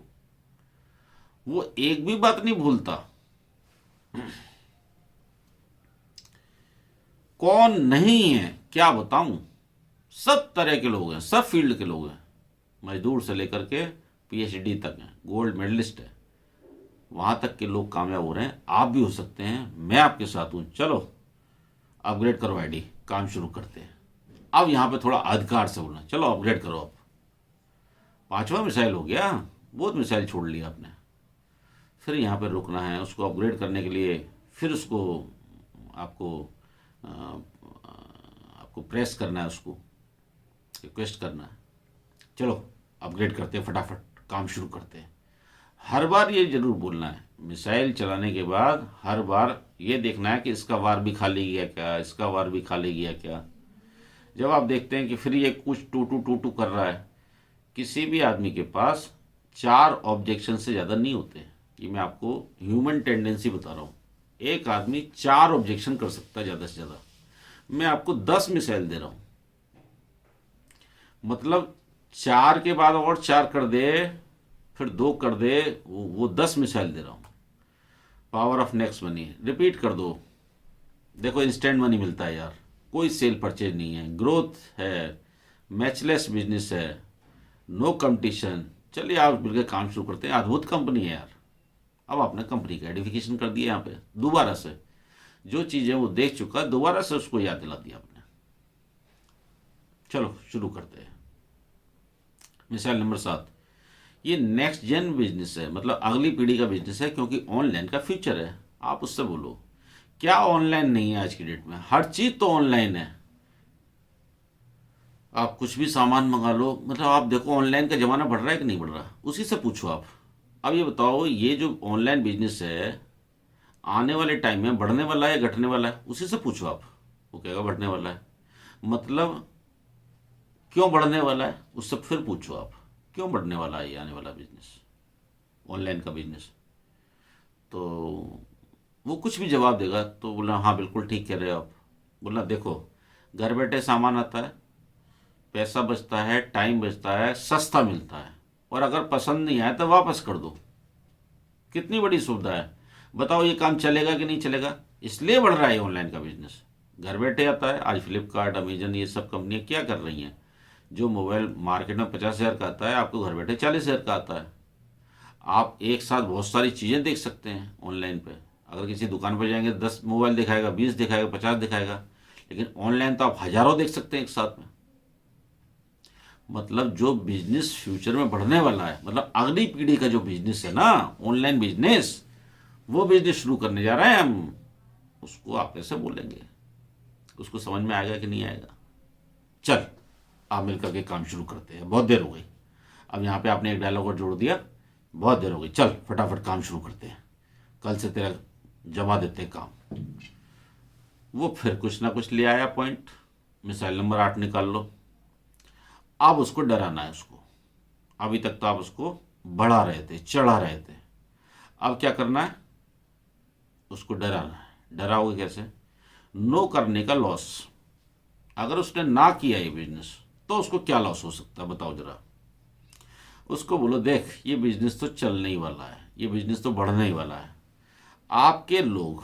वो एक भी बात नहीं भूलता। कौन नहीं है क्या बताऊं, सब तरह के लोग हैं, सब फील्ड के लोग हैं, मजदूर से लेकर के पीएचडी तक हैं, गोल्ड मेडलिस्ट है, वहां तक के लोग कामयाब हो रहे हैं। आप भी हो सकते हैं, मैं आपके साथ हूं। चलो अपग्रेड करो आईडी, काम शुरू करते हैं। अब यहां पे थोड़ा अधिकार से बोलना, चलो अपग्रेड करो। अब 5वां मिसाइल हो गया, बहुत मिसाइल छोड़ लिया आपने। फिर यहाँ पे रुकना है, उसको अपग्रेड करने के लिए फिर उसको आपको आपको प्रेस करना है, उसको रिक्वेस्ट करना है, चलो अपग्रेड करते हैं, फटाफट काम शुरू करते हैं। हर बार ये जरूर बोलना है, मिसाइल चलाने के बाद हर बार ये देखना है कि इसका वार भी खाली गया क्या, इसका वार भी खाली गया क्या। जब आप देखते हैं कि फिर ये कुछ टू टू कर रहा है, किसी भी आदमी के पास 4 ऑब्जेक्शन से ज़्यादा नहीं होते। ये मैं आपको ह्यूमन टेंडेंसी बता रहा हूँ। एक आदमी 4 ऑब्जेक्शन कर सकता है ज़्यादा से ज़्यादा। मैं आपको 10 मिसाइल दे रहा हूँ, मतलब 4 के बाद और 4 कर दे, फिर 2 कर दे, वो 10 मिसाइल दे रहा हूँ। Power of next money repeat कर दो। देखो इंस्टेंट मनी मिलता है यार, कोई सेल परचेज नहीं है, ग्रोथ है, मैचलेस बिजनेस है, नो कंपटीशन। चलिए आप मिलकर काम शुरू करते हैं, अद्भुत कंपनी है यार। अब आपने कंपनी का आइडेंटिफिकेशन कर दिया यहाँ पे दोबारा से, जो चीज़ें वो देख चुका दोबारा से उसको याद दिला दिया आपने। चलो शुरू करते हैं। मिसाल नंबर 7, ये नेक्स्ट जेन बिजनेस है, मतलब अगली पीढ़ी का बिजनेस है, क्योंकि ऑनलाइन का फ्यूचर है। आप उससे बोलो क्या ऑनलाइन नहीं है आज की डेट में, हर चीज तो ऑनलाइन है। आप कुछ भी सामान मंगा लो, मतलब आप देखो ऑनलाइन का जमाना बढ़ रहा है कि नहीं बढ़ रहा, उसी से पूछो आप। अब ये बताओ ये जो ऑनलाइन बिजनेस है आने वाले टाइम में बढ़ने वाला है या घटने वाला है, उसी से पूछो आप। वो कहेगा बढ़ने वाला है। मतलब क्यों बढ़ने वाला है, उससे फिर पूछो आप क्यों बढ़ने वाला है ये आने वाला बिजनेस, ऑनलाइन का बिजनेस। तो वो कुछ भी जवाब देगा तो बोला हाँ बिल्कुल ठीक कह रहे हो आप। बोला देखो घर बैठे सामान आता है, पैसा बचता है, टाइम बचता है, सस्ता मिलता है, और अगर पसंद नहीं आया तो वापस कर दो। कितनी बड़ी सुविधा है। बताओ ये काम चलेगा कि नहीं चलेगा, इसलिए बढ़ रहा है ऑनलाइन का बिजनेस। घर बैठे आता है। आज फ्लिपकार्ट, अमेजन, ये सब कंपनियां क्या कर रही हैं, जो मोबाइल मार्केट में 50,000 का आता है आपको घर बैठे 40,000 का आता है। आप एक साथ बहुत सारी चीज़ें देख सकते हैं ऑनलाइन पे। अगर किसी दुकान पर जाएंगे 10 मोबाइल दिखाएगा, 20 दिखाएगा, 50 दिखाएगा, लेकिन ऑनलाइन तो आप हजारों देख सकते हैं एक साथ में। मतलब जो बिजनेस फ्यूचर में बढ़ने वाला है, मतलब अगली पीढ़ी का जो बिजनेस है ना ऑनलाइन बिजनेस, वो बिजनेस शुरू करने जा रहे हैं हम। उसको आप कैसे बोलेंगे, उसको समझ में आएगा कि नहीं आएगा। चल आप मिलकर के काम शुरू करते हैं, बहुत देर हो गई। अब यहाँ पे आपने एक डायलॉग और जोड़ दिया, बहुत देर हो गई, चल फटाफट काम शुरू करते हैं, कल से तेरा जमा देते हैं काम। वो फिर कुछ ना कुछ ले आया पॉइंट। मिसाइल नंबर 8 निकाल लो। अब उसको डराना है उसको। अभी तक तो आप उसको बढ़ा रहे थे, चढ़ा रहे थे, अब क्या करना है, उसको डराना है। डराओगे कैसे, नो करने का लॉस। अगर उसने ना किया ये बिजनेस तो उसको क्या लॉस हो सकता है बताओ जरा। उसको बोलो देख ये बिजनेस तो चलने ही वाला है, ये बिजनेस तो बढ़ने ही वाला है। आपके लोग,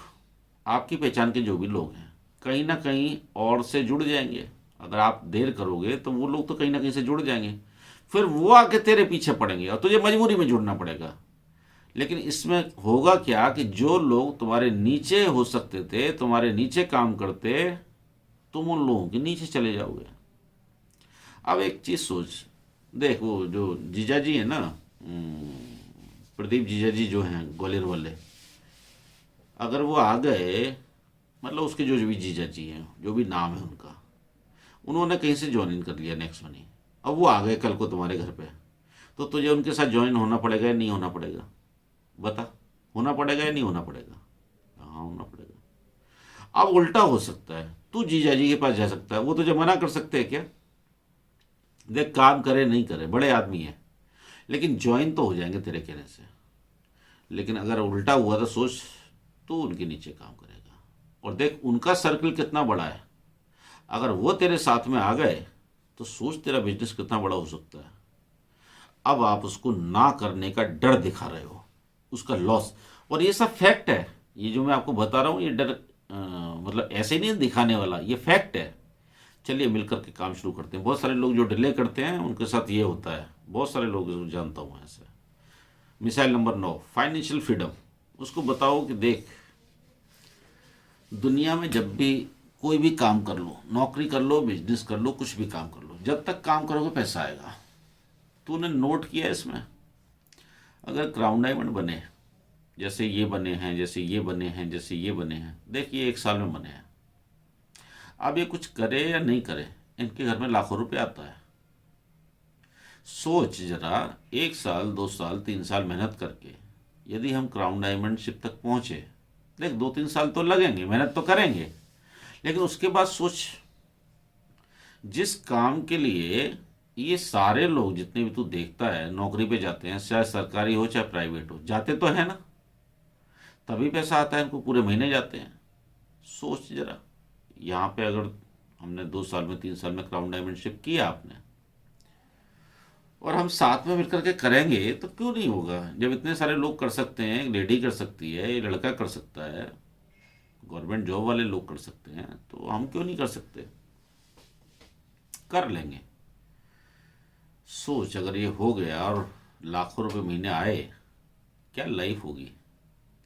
आपकी पहचान के जो भी लोग हैं, कहीं ना कहीं और से जुड़ जाएंगे। अगर आप देर करोगे तो वो लोग तो कहीं ना कहीं से जुड़ जाएंगे, फिर वो आके तेरे पीछे पड़ेंगे और तुझे मजबूरी में जुड़ना पड़ेगा। लेकिन इसमें होगा क्या कि जो लोग तुम्हारे नीचे हो सकते थे, तुम्हारे नीचे काम करते, तुम उन लोगों के नीचे चले जाओगे। अब एक चीज सोच, देख वो जो जीजा जी है ना, प्रदीप जीजा जी जो हैं ग्वालियर वाले, अगर वो आ गए, मतलब उसके जो भी जीजा जी हैं, जो भी नाम है उनका, उन्होंने कहीं से ज्वाइन कर लिया नेक्स्ट मनी, अब वो आ गए कल को तुम्हारे घर पे, तो तुझे उनके साथ ज्वाइन होना पड़ेगा या नहीं होना पड़ेगा, बता। होना पड़ेगा या नहीं होना पड़ेगा, हाँ होना पड़ेगा। अब उल्टा हो सकता है, तू जीजा जी के पास जा सकता है, वो तुझे मना कर सकते हैं क्या। देख काम करे नहीं करे बड़े आदमी है, लेकिन ज्वाइन तो हो जाएंगे तेरे कहने से। लेकिन अगर उल्टा हुआ तो सोच, तू उनके नीचे काम करेगा, और देख उनका सर्कल कितना बड़ा है। अगर वो तेरे साथ में आ गए तो सोच तेरा बिजनेस कितना बड़ा हो सकता है। अब आप उसको ना करने का डर दिखा रहे हो, उसका लॉस। और ये सब फैक्ट है, ये जो मैं आपको बता रहा हूँ ये डर मतलब ऐसे नहीं दिखाने वाला, ये फैक्ट है। चलिए मिलकर के काम शुरू करते हैं। बहुत सारे लोग जो डिले करते हैं उनके साथ ये होता है, बहुत सारे लोग जानता हूँ ऐसे। Missile number 9, financial freedom. उसको बताओ कि देख दुनिया में जब भी कोई भी काम कर लो, नौकरी कर लो, बिजनेस कर लो, कुछ भी काम कर लो, जब तक काम करोगे पैसा आएगा। तूने नोट किया इसमें, अगर क्राउन डायमंड बने, जैसे ये बने हैं, जैसे ये बने हैं, जैसे ये बने हैं, देखिए 1 साल में बने हैं। अब ये कुछ करे या नहीं करे, इनके घर में लाखों रुपए आता है। सोच जरा, 1 साल 2 साल 3 साल मेहनत करके यदि हम क्राउन डायमंड शिप तक पहुंचे, देख 2-3 साल तो लगेंगे, मेहनत तो करेंगे, लेकिन उसके बाद सोच, जिस काम के लिए ये सारे लोग जितने भी तू देखता है नौकरी पे जाते हैं, चाहे सरकारी हो चाहे प्राइवेट हो, जाते तो है ना, तभी पैसा आता है इनको, पूरे महीने जाते हैं। सोच जरा, यहाँ पे अगर हमने 2 साल में 3 साल में क्राउन डायमंडशिप किया आपने, और हम साथ में मिलकर के करेंगे तो क्यों नहीं होगा? जब इतने सारे लोग कर सकते हैं, एक लेडी कर सकती है, ये लड़का कर सकता है, गवर्नमेंट जॉब वाले लोग कर सकते हैं, तो हम क्यों नहीं कर सकते? कर लेंगे। सोच, अगर ये हो गया और लाखों रुपए महीने आए, क्या लाइफ होगी,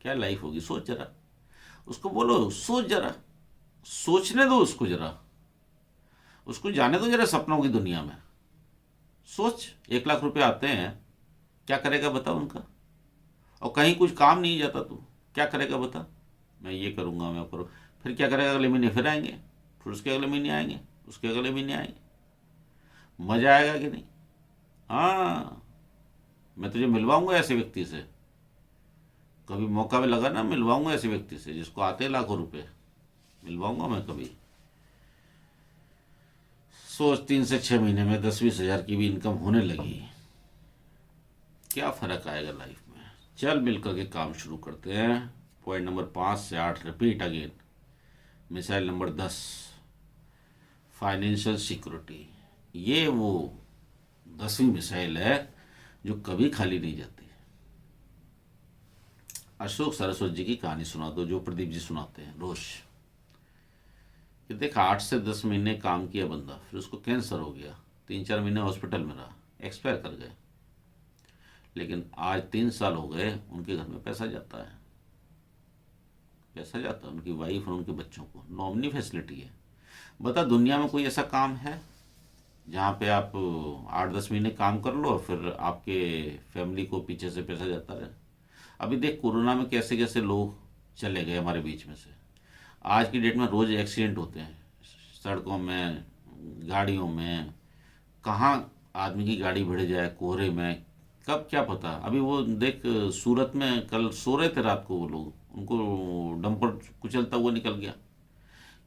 क्या लाइफ होगी? सोच जरा, उसको बोलो सोच जरा, सोचने दो उसको जरा, उसको जाने दो जरा सपनों की दुनिया में। सोच, 1 लाख रुपए आते हैं, क्या करेगा बता उनका? और कहीं कुछ काम नहीं जाता तू, क्या करेगा बता? मैं ये करूँगा, मैं करूँ, फिर क्या करेगा? अगले महीने फिर आएंगे, फिर उसके अगले महीने आएंगे, उसके अगले महीने आएंगे। मज़ा आएगा कि नहीं? हाँ, मैं तुझे मिलवाऊंगा ऐसे व्यक्ति से, कभी मौका भी लगा ना, मिलवाऊंगा ऐसे व्यक्ति से जिसको आते हैं लाखों रुपए, मिलवाऊंगा मैं कभी। सोच, 3 से 6 महीने में 10-20 हज़ार की भी इनकम होने लगी, क्या फ़र्क आएगा लाइफ में? चल मिलकर के काम शुरू करते हैं। पॉइंट नंबर 5 से 8 repeat again. Missile number 10, financial security. ये वो 10वीं मिसाइल है जो कभी खाली नहीं जाती। अशोक सरस्वती जी की कहानी सुना दो, जो प्रदीप जी सुनाते हैं रोज, कि देख 8 से 10 महीने काम किया बंदा, फिर उसको कैंसर हो गया, 3-4 महीने हॉस्पिटल में रहा, एक्सपायर कर गए, लेकिन आज 3 साल हो गए, उनके घर में पैसा जाता है, पैसा जाता है उनकी वाइफ और उनके बच्चों को, नॉमिनी फैसिलिटी है। बता, दुनिया में कोई ऐसा काम है जहाँ पे आप 8-10 महीने काम कर लो और फिर आपके फैमिली को पीछे से पैसा जाता रहे? अभी देख कोरोना में कैसे कैसे लोग चले गए हमारे बीच में से। आज की डेट में रोज़ एक्सीडेंट होते हैं, सड़कों में, गाड़ियों में, कहाँ आदमी की गाड़ी भिड़ जाए कोहरे में, कब क्या पता। अभी वो देख सूरत में कल सो रहे थे रात को वो लोग, उनको डंपर कुचलता हुआ निकल गया।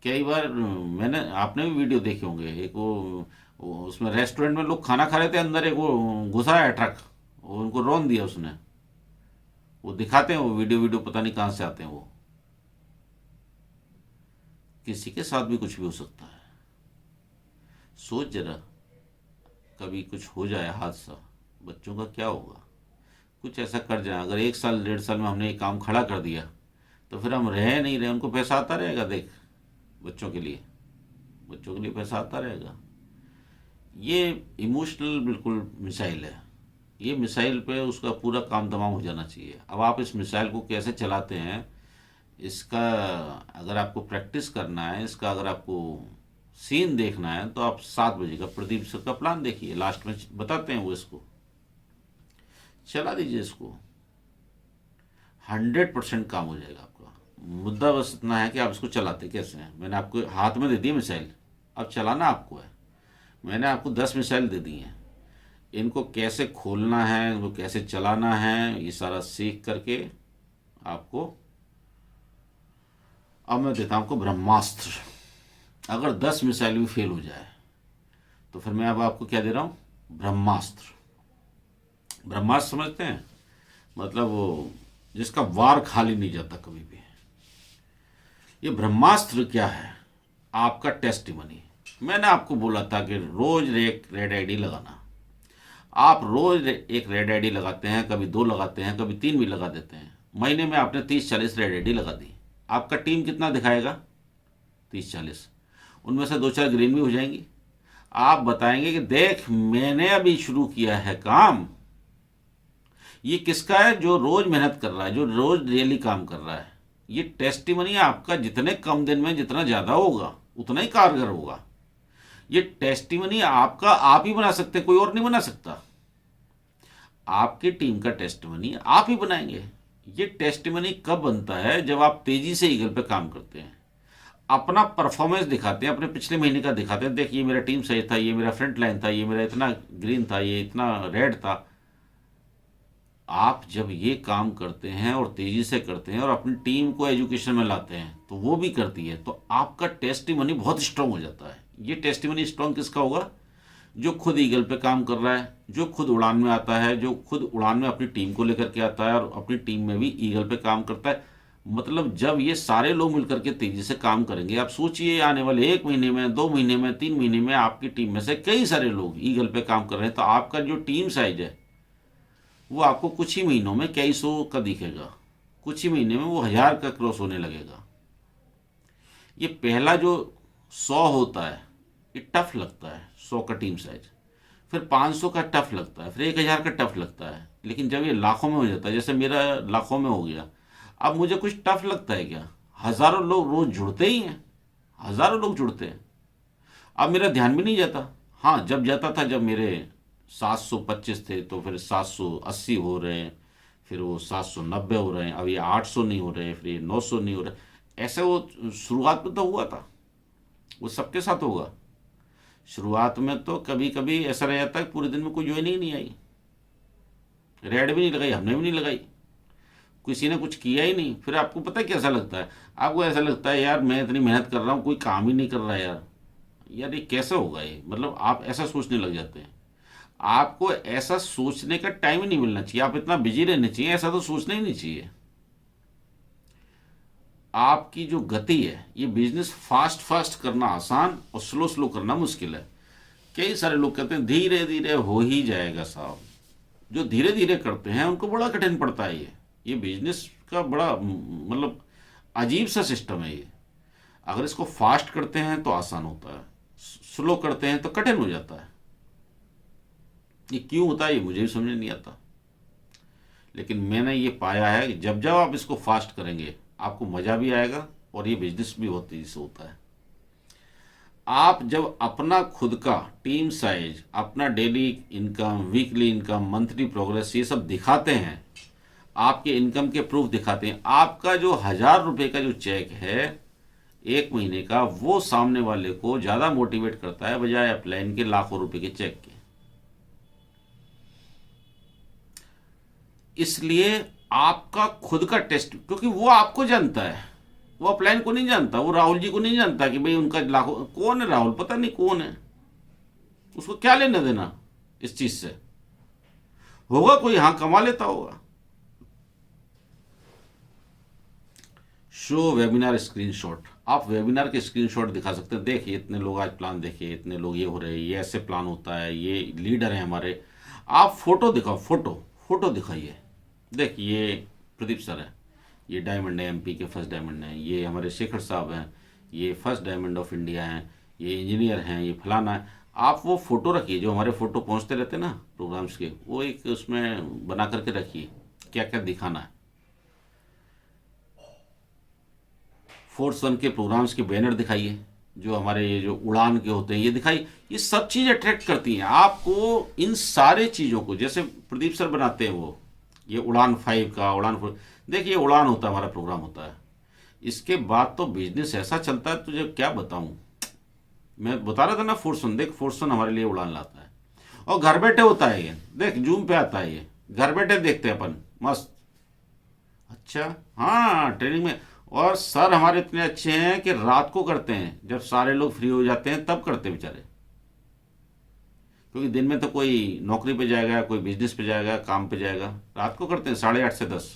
कई बार मैंने, आपने भी वीडियो देखे होंगे, एक वो उसमें रेस्टोरेंट में लोग खाना खा रहे थे, अंदर एक वो घुसा है ट्रक, वो उनको रौंद दिया उसने। वो दिखाते हैं वो वीडियो, पता नहीं कहाँ से आते हैं वो। किसी के साथ भी कुछ भी हो सकता है। सोच जरा, कभी कुछ हो जाए हादसा, बच्चों का क्या होगा? कुछ ऐसा कर जाए, अगर 1 साल 1.5 साल में हमने ये काम खड़ा कर दिया तो फिर हम रहे नहीं रहे, उनको पैसा आता रहेगा। देख, बच्चों के लिए, बच्चों के लिए पैसा आता रहेगा। ये इमोशनल बिल्कुल मिसाइल है। ये मिसाइल पे उसका पूरा काम तमाम हो जाना चाहिए। अब आप इस मिसाइल को कैसे चलाते हैं, इसका अगर आपको प्रैक्टिस करना है, इसका अगर आपको सीन देखना है, तो आप 7 बजे का प्रदीप सर का प्लान देखिए, लास्ट में बताते हैं वो, इसको चला दीजिए, इसको 100% काम हो जाएगा आपका। मुद्दा बस इतना है कि आप इसको चलाते कैसे हैं। मैंने आपको हाथ में दे दी मिसाइल, अब चलाना आपको है। मैंने आपको 10 मिसाइल दे दी हैं, इनको कैसे खोलना है, इनको कैसे चलाना है, ये सारा सीख करके आपको अब मैं देता हूँ आपको ब्रह्मास्त्र। अगर 10 मिसाइल भी फेल हो जाए तो फिर मैं अब आपको क्या दे रहा हूँ? ब्रह्मास्त्र। ब्रह्मास्त्र समझते हैं? मतलब वो जिसका वार खाली नहीं जाता कभी भी। ये ब्रह्मास्त्र क्या है? आपका टेस्टिमनी। मैंने आपको बोला था कि रोज एक रेड आईडी लगाना। आप रोज एक रेड आईडी लगाते हैं, कभी 2 लगाते हैं, कभी 3 भी लगा देते हैं। महीने में आपने 30-40 रेड आईडी लगा दी। आपका टीम कितना दिखाएगा? 30-40। उनमें से 2-4 ग्रीन भी हो जाएंगी। आप बताएंगे कि देख मैंने अभी शुरू किया है काम। ये किसका है? जो रोज मेहनत कर रहा है, जो रोज डेली काम कर रहा है। ये टेस्टिमनी आपका जितने कम दिन में जितना ज़्यादा होगा उतना ही कारगर होगा। ये टेस्टिमनी आपका आप ही बना सकते हैं, कोई और नहीं बना सकता। आपकी टीम का टेस्टिमनी आप ही बनाएंगे। ये टेस्टिमनी कब बनता है? जब आप तेजी से ईगल पे काम करते हैं। अपना परफॉर्मेंस दिखाते हैं, अपने पिछले महीने का दिखाते हैं, देखिए मेरा टीम सही था, ये मेरा फ्रंट लाइन था, ये मेरा इतना ग्रीन था, ये इतना रेड था। आप जब ये काम करते हैं और तेजी से करते हैं और अपनी टीम को एजुकेशन में लाते हैं तो वो भी करती है, तो आपका टेस्टिमनी बहुत स्ट्रांग हो जाता है। ये टेस्टिमनी स्ट्रांग किसका होगा? जो खुद ईगल पे काम कर रहा है, जो खुद उड़ान में आता है, जो खुद उड़ान में अपनी टीम को लेकर के आता है और अपनी टीम में भी ईगल पे काम करता है। मतलब जब ये सारे लोग मिलकर के तेजी से काम करेंगे, आप सोचिए आने वाले 1 महीने में, 2 महीने में, 3 महीने में आपकी टीम में से कई सारे लोग ईगल पे काम कर रहे हैं, तो आपका जो टीम साइज है वो आपको कुछ ही महीनों में कई सौ का दिखेगा, कुछ ही महीने में वो 1000 का क्रॉस होने लगेगा। ये पहला जो 100 होता है ये टफ लगता है, 100 का टीम साइज, फिर 500 का टफ लगता है, फिर 1000 का टफ लगता है। लेकिन जब ये लाखों में हो जाता है, जैसे मेरा लाखों में हो गया, अब मुझे कुछ टफ लगता है क्या? हजारों लोग रोज जुड़ते ही हैं, हजारों लोग जुड़ते हैं। अब मेरा ध्यान भी नहीं जाता। हाँ, जब जाता था, जब मेरे 725 थे तो फिर 780 हो रहे हैं, फिर वो 790 हो रहे हैं, अब ये 800 नहीं हो रहे, फिर ये 900 नहीं हो रहे। ऐसे वो शुरुआत में तो हुआ था, वो सबके साथ होगा। शुरुआत में तो कभी कभी ऐसा रह जाता है पूरे दिन में कोई ज्वाइनिंग नहीं आई, रेड भी नहीं लगाई, हमने भी नहीं लगाई, किसी ने कुछ किया ही नहीं। फिर आपको पता है कैसा लगता है? आपको ऐसा लगता है यार मैं इतनी मेहनत कर रहा हूँ, कोई काम ही नहीं कर रहा है यार, यार ये कैसे होगा ये, मतलब आप ऐसा सोचने लग जाते हैं। आपको ऐसा सोचने का टाइम ही नहीं मिलना चाहिए, आप इतना बिजी रहने चाहिए, ऐसा तो सोचना ही नहीं चाहिए। आपकी जो गति है, ये बिजनेस फास्ट फास्ट करना आसान और स्लो स्लो करना मुश्किल है। कई सारे लोग कहते हैं धीरे धीरे हो ही जाएगा साहब। जो धीरे धीरे करते हैं उनको बड़ा कठिन पड़ता है ये बिजनेस का बड़ा मतलब अजीब सा सिस्टम है ये। अगर इसको फास्ट करते हैं तो आसान होता है, स्लो करते हैं तो कठिन हो जाता है। ये क्यों होता है ये मुझे भी समझ नहीं आता। लेकिन मैंने ये पाया है कि जब जब आप इसको फास्ट करेंगे आपको मज़ा भी आएगा और ये बिजनेस भी बहुत तेज़ी से होता है। आप जब अपना खुद का टीम साइज, अपना daily income, weekly income, monthly progress ये सब दिखाते हैं, आपके इनकम के प्रूफ दिखाते हैं, आपका जो 1000 रुपये का जो चेक है 1 महीने का, वो सामने वाले को ज़्यादा मोटिवेट करता है बजाय अपलाइन के लाखों रुपए के चेक के। इसलिए आपका खुद का टेस्ट, क्योंकि वो आपको जानता है, वो अपलाइन को नहीं जानता, वो राहुल जी को नहीं जानता कि भाई उनका लाखों, कौन है राहुल, पता नहीं कौन है, उसको क्या लेना देना इस चीज से। होगा कोई, हाँ कमा लेता होगा। शो वेबिनार स्क्रीनशॉट, आप वेबिनार के स्क्रीनशॉट दिखा सकते हैं। देखिए इतने लोग आज प्लान देखे, इतने लोग ये हो रहे हैं, ये ऐसे प्लान होता है, ये लीडर हैं हमारे। आप फोटो दिखाओ, फोटो दिखाइए। देखिए ये प्रदीप सर है, ये डायमंड है, एमपी के फर्स्ट डायमंड हैं, ये हमारे शेखर साहब हैं, ये फर्स्ट डायमंड ऑफ इंडिया हैं, ये इंजीनियर हैं, ये फलाना है। आप वो फोटो रखिए, जो हमारे फोटो पहुंचते रहते हैं ना प्रोग्राम्स के, वो एक उसमें बना करके रखिए क्या क्या दिखाना है। फोर्स वन के प्रोग्राम्स के बैनर दिखाइए, जो हमारे ये जो उड़ान के होते हैं ये दिखाइए। ये सब चीज़ अट्रैक्ट करती हैं आपको। इन सारे चीज़ों को जैसे प्रदीप सर बनाते हैं, वो ये उड़ान 5 का, उड़ान 4, देखिए उड़ान होता है, हमारा प्रोग्राम होता है। इसके बाद तो बिजनेस ऐसा चलता है, तुझे क्या बताऊं। मैं बता रहा था ना फोर्स वन, देख फोर्स वन हमारे लिए उड़ान लाता है और घर बैठे होता है ये, देख जूम पे आता है ये, घर बैठे देखते हैं अपन मस्त। अच्छा हाँ, ट्रेनिंग में। और सर हमारे इतने अच्छे हैं कि रात को करते हैं, जब सारे लोग फ्री हो जाते हैं तब करते हैं बेचारे, क्योंकि दिन में तो कोई नौकरी पे जाएगा, कोई बिजनेस पे जाएगा, काम पे जाएगा। रात को करते हैं 8:30 से 10,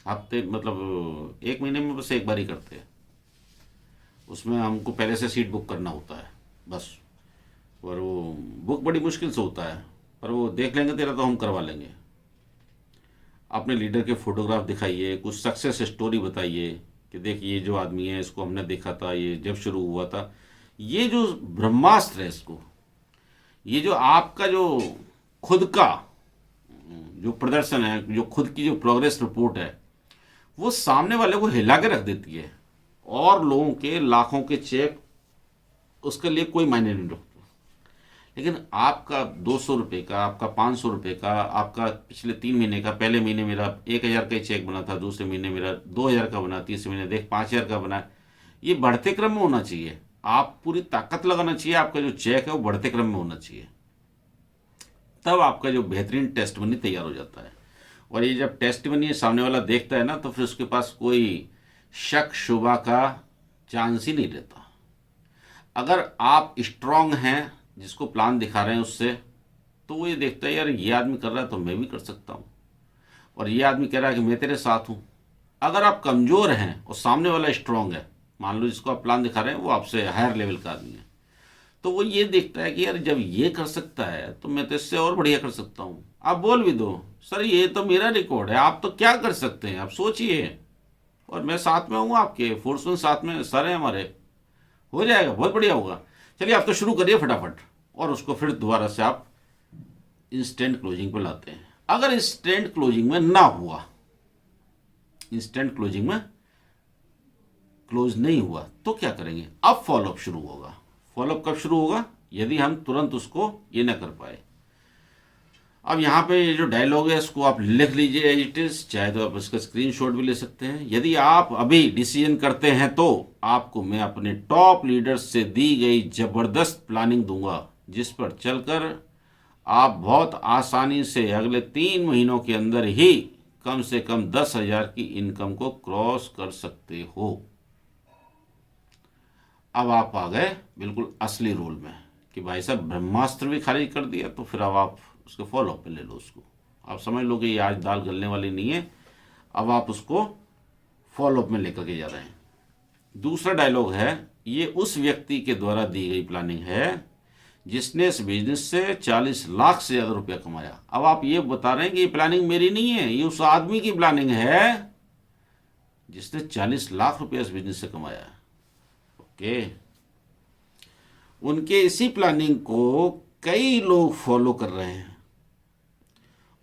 हफ्ते मतलब 1 महीने में बस एक बार ही करते हैं। उसमें हमको पहले से सीट बुक करना होता है बस, और वो बुक बड़ी मुश्किल से होता है, पर वो देख लेंगे तेरा तो हम करवा लेंगे। अपने लीडर के फोटोग्राफ दिखाइए, कुछ सक्सेस स्टोरी बताइए कि देखिए ये जो आदमी है इसको हमने देखा था, ये जब शुरू हुआ था। ये जो ब्रह्मास्त्र है इसको, ये जो आपका जो खुद का जो प्रदर्शन है, जो खुद की जो प्रोग्रेस रिपोर्ट है, वो सामने वाले को हिला के रख देती है। और लोगों के लाखों के चेक उसके लिए कोई मायने नहीं रखता। लेकिन आपका 200 रुपये का, आपका 500 रुपये का, आपका पिछले 3 महीने का, पहले महीने मेरा 1000 का ही चेक बना था, दूसरे महीने मेरा 2000 का बना, तीसरे महीने देख 5000 का बना। ये बढ़ते क्रम में होना चाहिए। आप पूरी ताकत लगाना चाहिए, आपका जो चेक है वो बढ़ते क्रम में होना चाहिए, तब आपका जो बेहतरीन टेस्ट मनी तैयार हो जाता है। और ये जब टेस्ट मनी सामने वाला देखता है ना, तो फिर उसके पास कोई शक शुबा का चांस ही नहीं रहता। अगर आप स्ट्रांग हैं, जिसको प्लान दिखा रहे हैं उससे, तो वो ये देखता है यार ये आदमी कर रहा है तो मैं भी कर सकता हूँ, और ये आदमी कह रहा है कि मैं तेरे साथ हूँ। अगर आप कमज़ोर हैं और सामने वाला स्ट्रांग है, मान लो जिसको आप प्लान दिखा रहे हैं वो आपसे हायर लेवल का आदमी है, तो वो ये देखता है कि यार जब ये कर सकता है तो मैं तो इससे और बढ़िया कर सकता हूँ। आप बोल भी दो सर ये तो मेरा रिकॉर्ड है, आप तो क्या कर सकते हैं, आप सोचिए, और मैं साथ में हूँ आपके, फोर्समैन साथ में सर हैं हमारे, हो जाएगा, बहुत बढ़िया होगा। चलिए आप तो शुरू करिए फटाफट, और उसको फिर दोबारा से आप इंस्टेंट क्लोजिंग पर लाते हैं। अगर इंस्टेंट क्लोजिंग में ना हुआ, इंस्टेंट क्लोजिंग में क्लोज नहीं हुआ, तो क्या करेंगे? अब फॉलोअप शुरू होगा। फॉलोअप कब शुरू होगा? यदि हम तुरंत उसको ये ना कर पाए। अब यहाँ पे ये जो डायलॉग है इसको आप लिख लीजिए एज इट इज, चाहे तो आप इसका स्क्रीनशॉट भी ले सकते हैं। यदि आप अभी डिसीजन करते हैं तो आपको मैं अपने टॉप लीडर्स से दी गई जबरदस्त प्लानिंग दूंगा, जिस पर चलकर आप बहुत आसानी से अगले 3 महीनों के अंदर ही कम से कम 10,000 की इनकम को क्रॉस कर सकते हो। अब आप आ गए बिल्कुल असली रोल में कि भाई साहब ब्रह्मास्त्र भी खारिज कर दिया, तो फिर अब आप उसके फॉलोअप पे ले लो उसको। आप समझ लो कि ये आज दाल गलने वाली नहीं है, अब आप उसको फॉलोअप में लेकर के जा रहे हैं। दूसरा डायलॉग है, ये उस व्यक्ति के द्वारा दी गई प्लानिंग है जिसने इस बिजनेस से 40 लाख से ज़्यादा रुपया कमाया। अब आप ये बता रहे हैं कि ये प्लानिंग मेरी नहीं है, ये उस आदमी की प्लानिंग है जिसने 40 लाख रुपया इस बिजनेस से कमाया। ओके, उनके इसी प्लानिंग को कई लोग फॉलो कर रहे हैं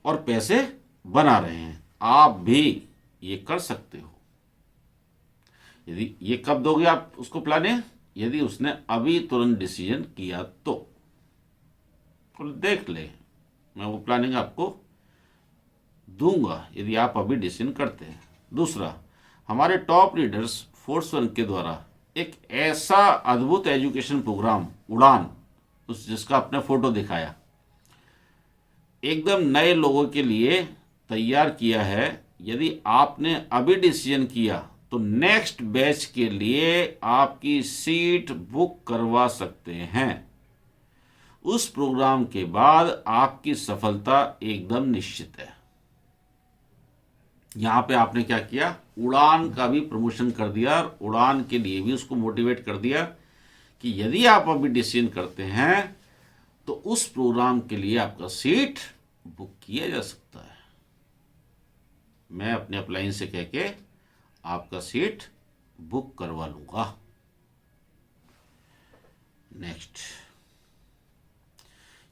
और पैसे बना रहे हैं। आप भी ये कर सकते हो। यदि ये कब दोगे आप उसको प्लानिंग? यदि उसने अभी तुरंत डिसीजन किया तो देख ले, मैं वो प्लानिंग आपको दूंगा यदि आप अभी डिसीजन करते हैं। दूसरा, हमारे टॉप लीडर्स फोर्स1 के द्वारा एक ऐसा अद्भुत एजुकेशन प्रोग्राम उड़ान, उस जिसका आपने फोटो दिखाया, एकदम नए लोगों के लिए तैयार किया है। यदि आपने अभी डिसीजन किया तो नेक्स्ट बैच के लिए आपकी सीट बुक करवा सकते हैं। उस प्रोग्राम के बाद आपकी सफलता एकदम निश्चित है। यहां पे आपने क्या किया? उड़ान का भी प्रमोशन कर दिया और उड़ान के लिए भी उसको मोटिवेट कर दिया कि यदि आप अभी डिसीजन करते हैं तो उस प्रोग्राम के लिए आपका सीट बुक किया जा सकता है। मैं अपने अपलाइन से कह के आपका सीट बुक करवा लूंगा। नेक्स्ट,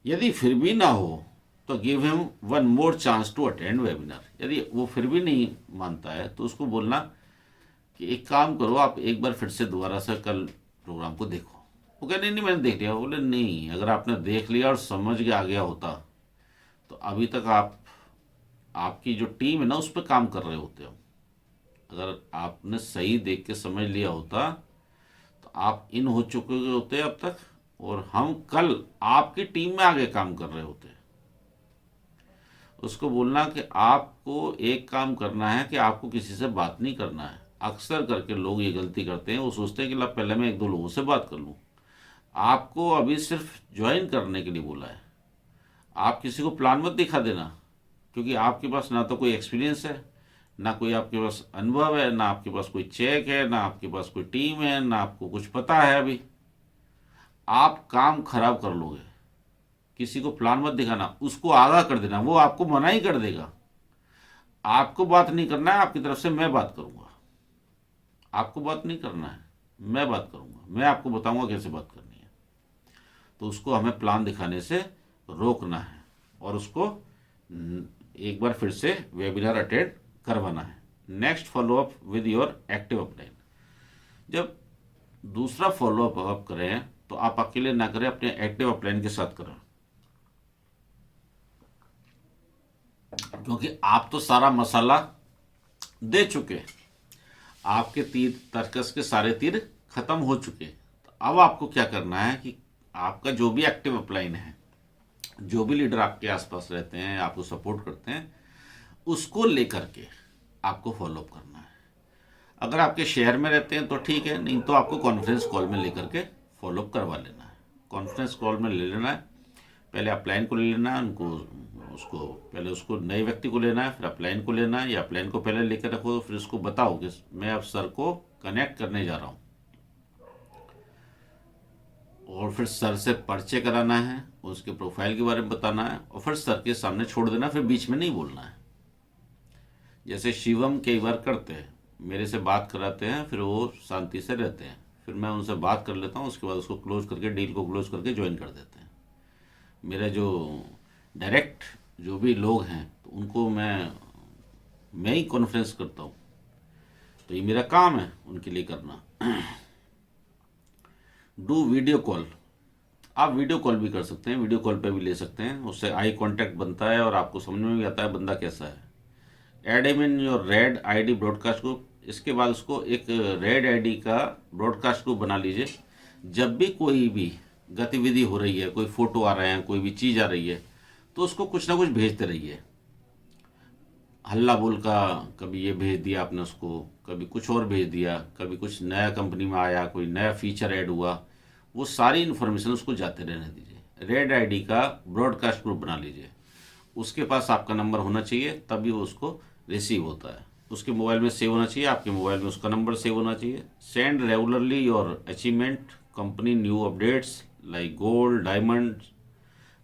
यदि फिर भी ना हो तो give him one more chance to attend webinar. यदि वो फिर भी नहीं मानता है तो उसको बोलना कि एक काम करो, आप एक बार फिर से दोबारा से कल प्रोग्राम को देखो। वो कहे नहीं मैंने देख लिया। बोले नहीं, अगर आपने देख लिया और समझ के आ गया होता तो अभी तक आपकी जो टीम है ना उस पर काम कर रहे होते हो। अगर आपने सही देख के समझ लिया होता तो आप इन हो चुके होते अब तक, और हम कल आपकी टीम में आगे काम कर रहे होते। उसको बोलना कि आपको एक काम करना है कि आपको किसी से बात नहीं करना है। अक्सर करके लोग ये गलती करते हैं, वो सोचते हैं कि ला पहले मैं 1-2 लोगों से बात कर लूँ। आपको अभी सिर्फ ज्वाइन करने के लिए बोला है। आप किसी को प्लान मत दिखा देना, क्योंकि आपके पास ना तो कोई एक्सपीरियंस है, ना कोई आपके पास अनुभव है, ना आपके पास कोई चेक है, ना आपके पास कोई टीम है, ना आपको कुछ पता है। अभी आप काम खराब कर लोगे। किसी को प्लान मत दिखाना, उसको आगाह कर देना, वो आपको मना ही कर देगा। आपको बात नहीं करना है, आपकी तरफ से मैं बात करूंगा। आपको बात नहीं करना है, मैं बात करूंगा, मैं आपको बताऊंगा कैसे बात करनी है। तो उसको हमें प्लान दिखाने से रोकना है और उसको एक बार फिर से वेबिनार अटेंड करवाना है। Next follow up with your active upline. जब दूसरा फॉलोअप आप करें तो आप अकेले ना करें, अपने एक्टिव अपलाइन के साथ करें, क्योंकि आप तो सारा मसाला दे चुके। आपके तीर तर्कस के सारे तीर ख़त्म हो चुके। तो अब आपको क्या करना है कि आपका जो भी एक्टिव अपलाइन है, जो भी लीडर आपके आसपास रहते हैं, आपको सपोर्ट करते हैं, उसको लेकर के आपको फॉलोअप करना है। अगर आपके शहर में रहते हैं तो ठीक है, नहीं तो आपको कॉन्फ्रेंस कॉल में लेकर के फॉलोअप करवा लेना है। कॉन्फ्रेंस कॉल में ले लेना है, पहले अपलाइन को ले लेना है, उनको उसको पहले उसको नए व्यक्ति को लेना है, फिर अपलाइन को लेना है, या अपलाइन को पहले लेकर रखो, फिर उसको बताओ कि मैं अब सर को कनेक्ट करने जा रहा हूँ, और फिर सर से परिचय कराना है, उसके प्रोफाइल के बारे में बताना है, और फिर सर के सामने छोड़ देना, फिर बीच में नहीं बोलना है। जैसे शिवम कई बार करते हैं, मेरे से बात कराते हैं, फिर वो शांति से रहते हैं, फिर मैं उनसे बात कर लेता हूँ, उसके बाद उसको क्लोज करके, डील को क्लोज करके ज्वाइन कर देते हैं। मेरे जो डायरेक्ट जो भी लोग हैं तो उनको मैं ही कॉन्फ्रेंस करता हूँ, तो ये मेरा काम है उनके लिए करना। Do video call. आप वीडियो कॉल भी कर सकते हैं, वीडियो कॉल पे भी ले सकते हैं, उससे आई कांटेक्ट बनता है और आपको समझ में भी आता है बंदा कैसा है। Add him in your red ID broadcast group. इसके बाद उसको एक रेड आईडी का ब्रॉडकास्ट ग्रुप बना लीजिए। जब भी कोई भी गतिविधि हो रही है, कोई फोटो आ रहे हैं, कोई भी चीज़ आ रही है, तो उसको कुछ ना कुछ भेजते रहिए। हल्ला बोल का कभी ये भेज दिया आपने उसको, कभी कुछ और भेज दिया, कभी कुछ नया कंपनी में आया, कोई नया फीचर ऐड हुआ, वो सारी इन्फॉर्मेशन उसको जाते रहने दीजिए। रेड आईडी का ब्रॉडकास्ट ग्रुप बना लीजिए। उसके पास आपका नंबर होना चाहिए, तभी वो उसको रिसीव होता है। उसके मोबाइल में सेव होना चाहिए, आपके मोबाइल में उसका नंबर सेव होना चाहिए। Send regularly your achievement, company new updates like gold, diamond,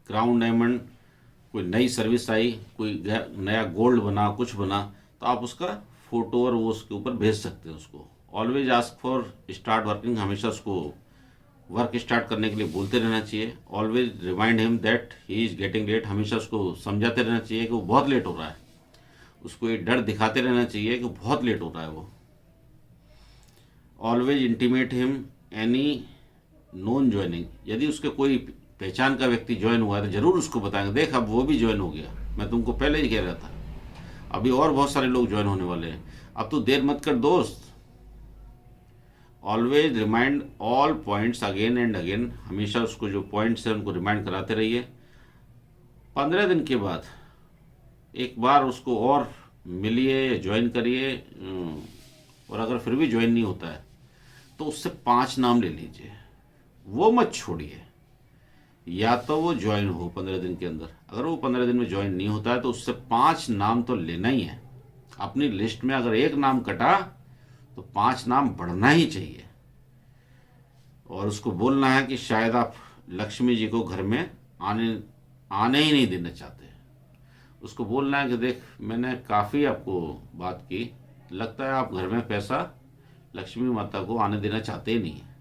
crown diamond, कोई नई सर्विस आई, कोई नया गोल्ड बना, कुछ बना, तो आप उसका फोटो और वो उसके ऊपर भेज सकते हैं उसको। Always ask for start working. हमेशा उसको वर्क स्टार्ट करने के लिए बोलते रहना चाहिए। Always remind him that he is getting late. हमेशा उसको समझाते रहना चाहिए कि वो बहुत लेट हो रहा है। उसको ये डर दिखाते रहना चाहिए कि बहुत लेट हो रहा है वो। Always intimate him any non joining. यदि उसके कोई पहचान का व्यक्ति ज्वाइन हुआ है तो जरूर उसको बताएंगे, देख अब वो भी ज्वाइन हो गया, मैं तुमको पहले ही कह रहा था, अभी और बहुत सारे लोग ज्वाइन होने वाले हैं, अब तू देर मत कर दोस्त। Always remind all points again and again. हमेशा उसको जो पॉइंट्स हैं उनको रिमाइंड कराते रहिए। 15 दिन के बाद एक बार उसको और मिलिए, ज्वाइन करिए, और अगर फिर भी ज्वाइन नहीं होता है तो उससे 5 नाम ले लीजिए, वो मत छोड़िए। या तो वो ज्वाइन हो 15 दिन के अंदर, अगर वो 15 दिन में ज्वाइन नहीं होता है तो उससे 5 नाम तो लेना ही है। अपनी लिस्ट में अगर एक नाम कटा तो 5 नाम बढ़ना ही चाहिए। और उसको बोलना है कि शायद आप लक्ष्मी जी को घर में आने ही नहीं देना चाहते। उसको बोलना है कि देख, मैंने काफ़ी आपको बात की, लगता है आप घर में पैसा लक्ष्मी माता को आने देना चाहते ही नहीं है,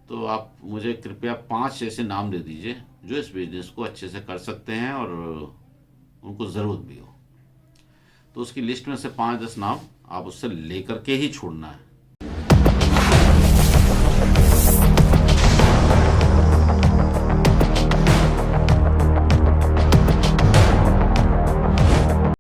तो आप मुझे कृपया 5 ऐसे नाम दे दीजिए जो इस बिजनेस को अच्छे से कर सकते हैं और उनको ज़रूरत भी हो। तो उसकी लिस्ट में से 5-10 नाम आप उससे लेकर के ही छोड़ना है।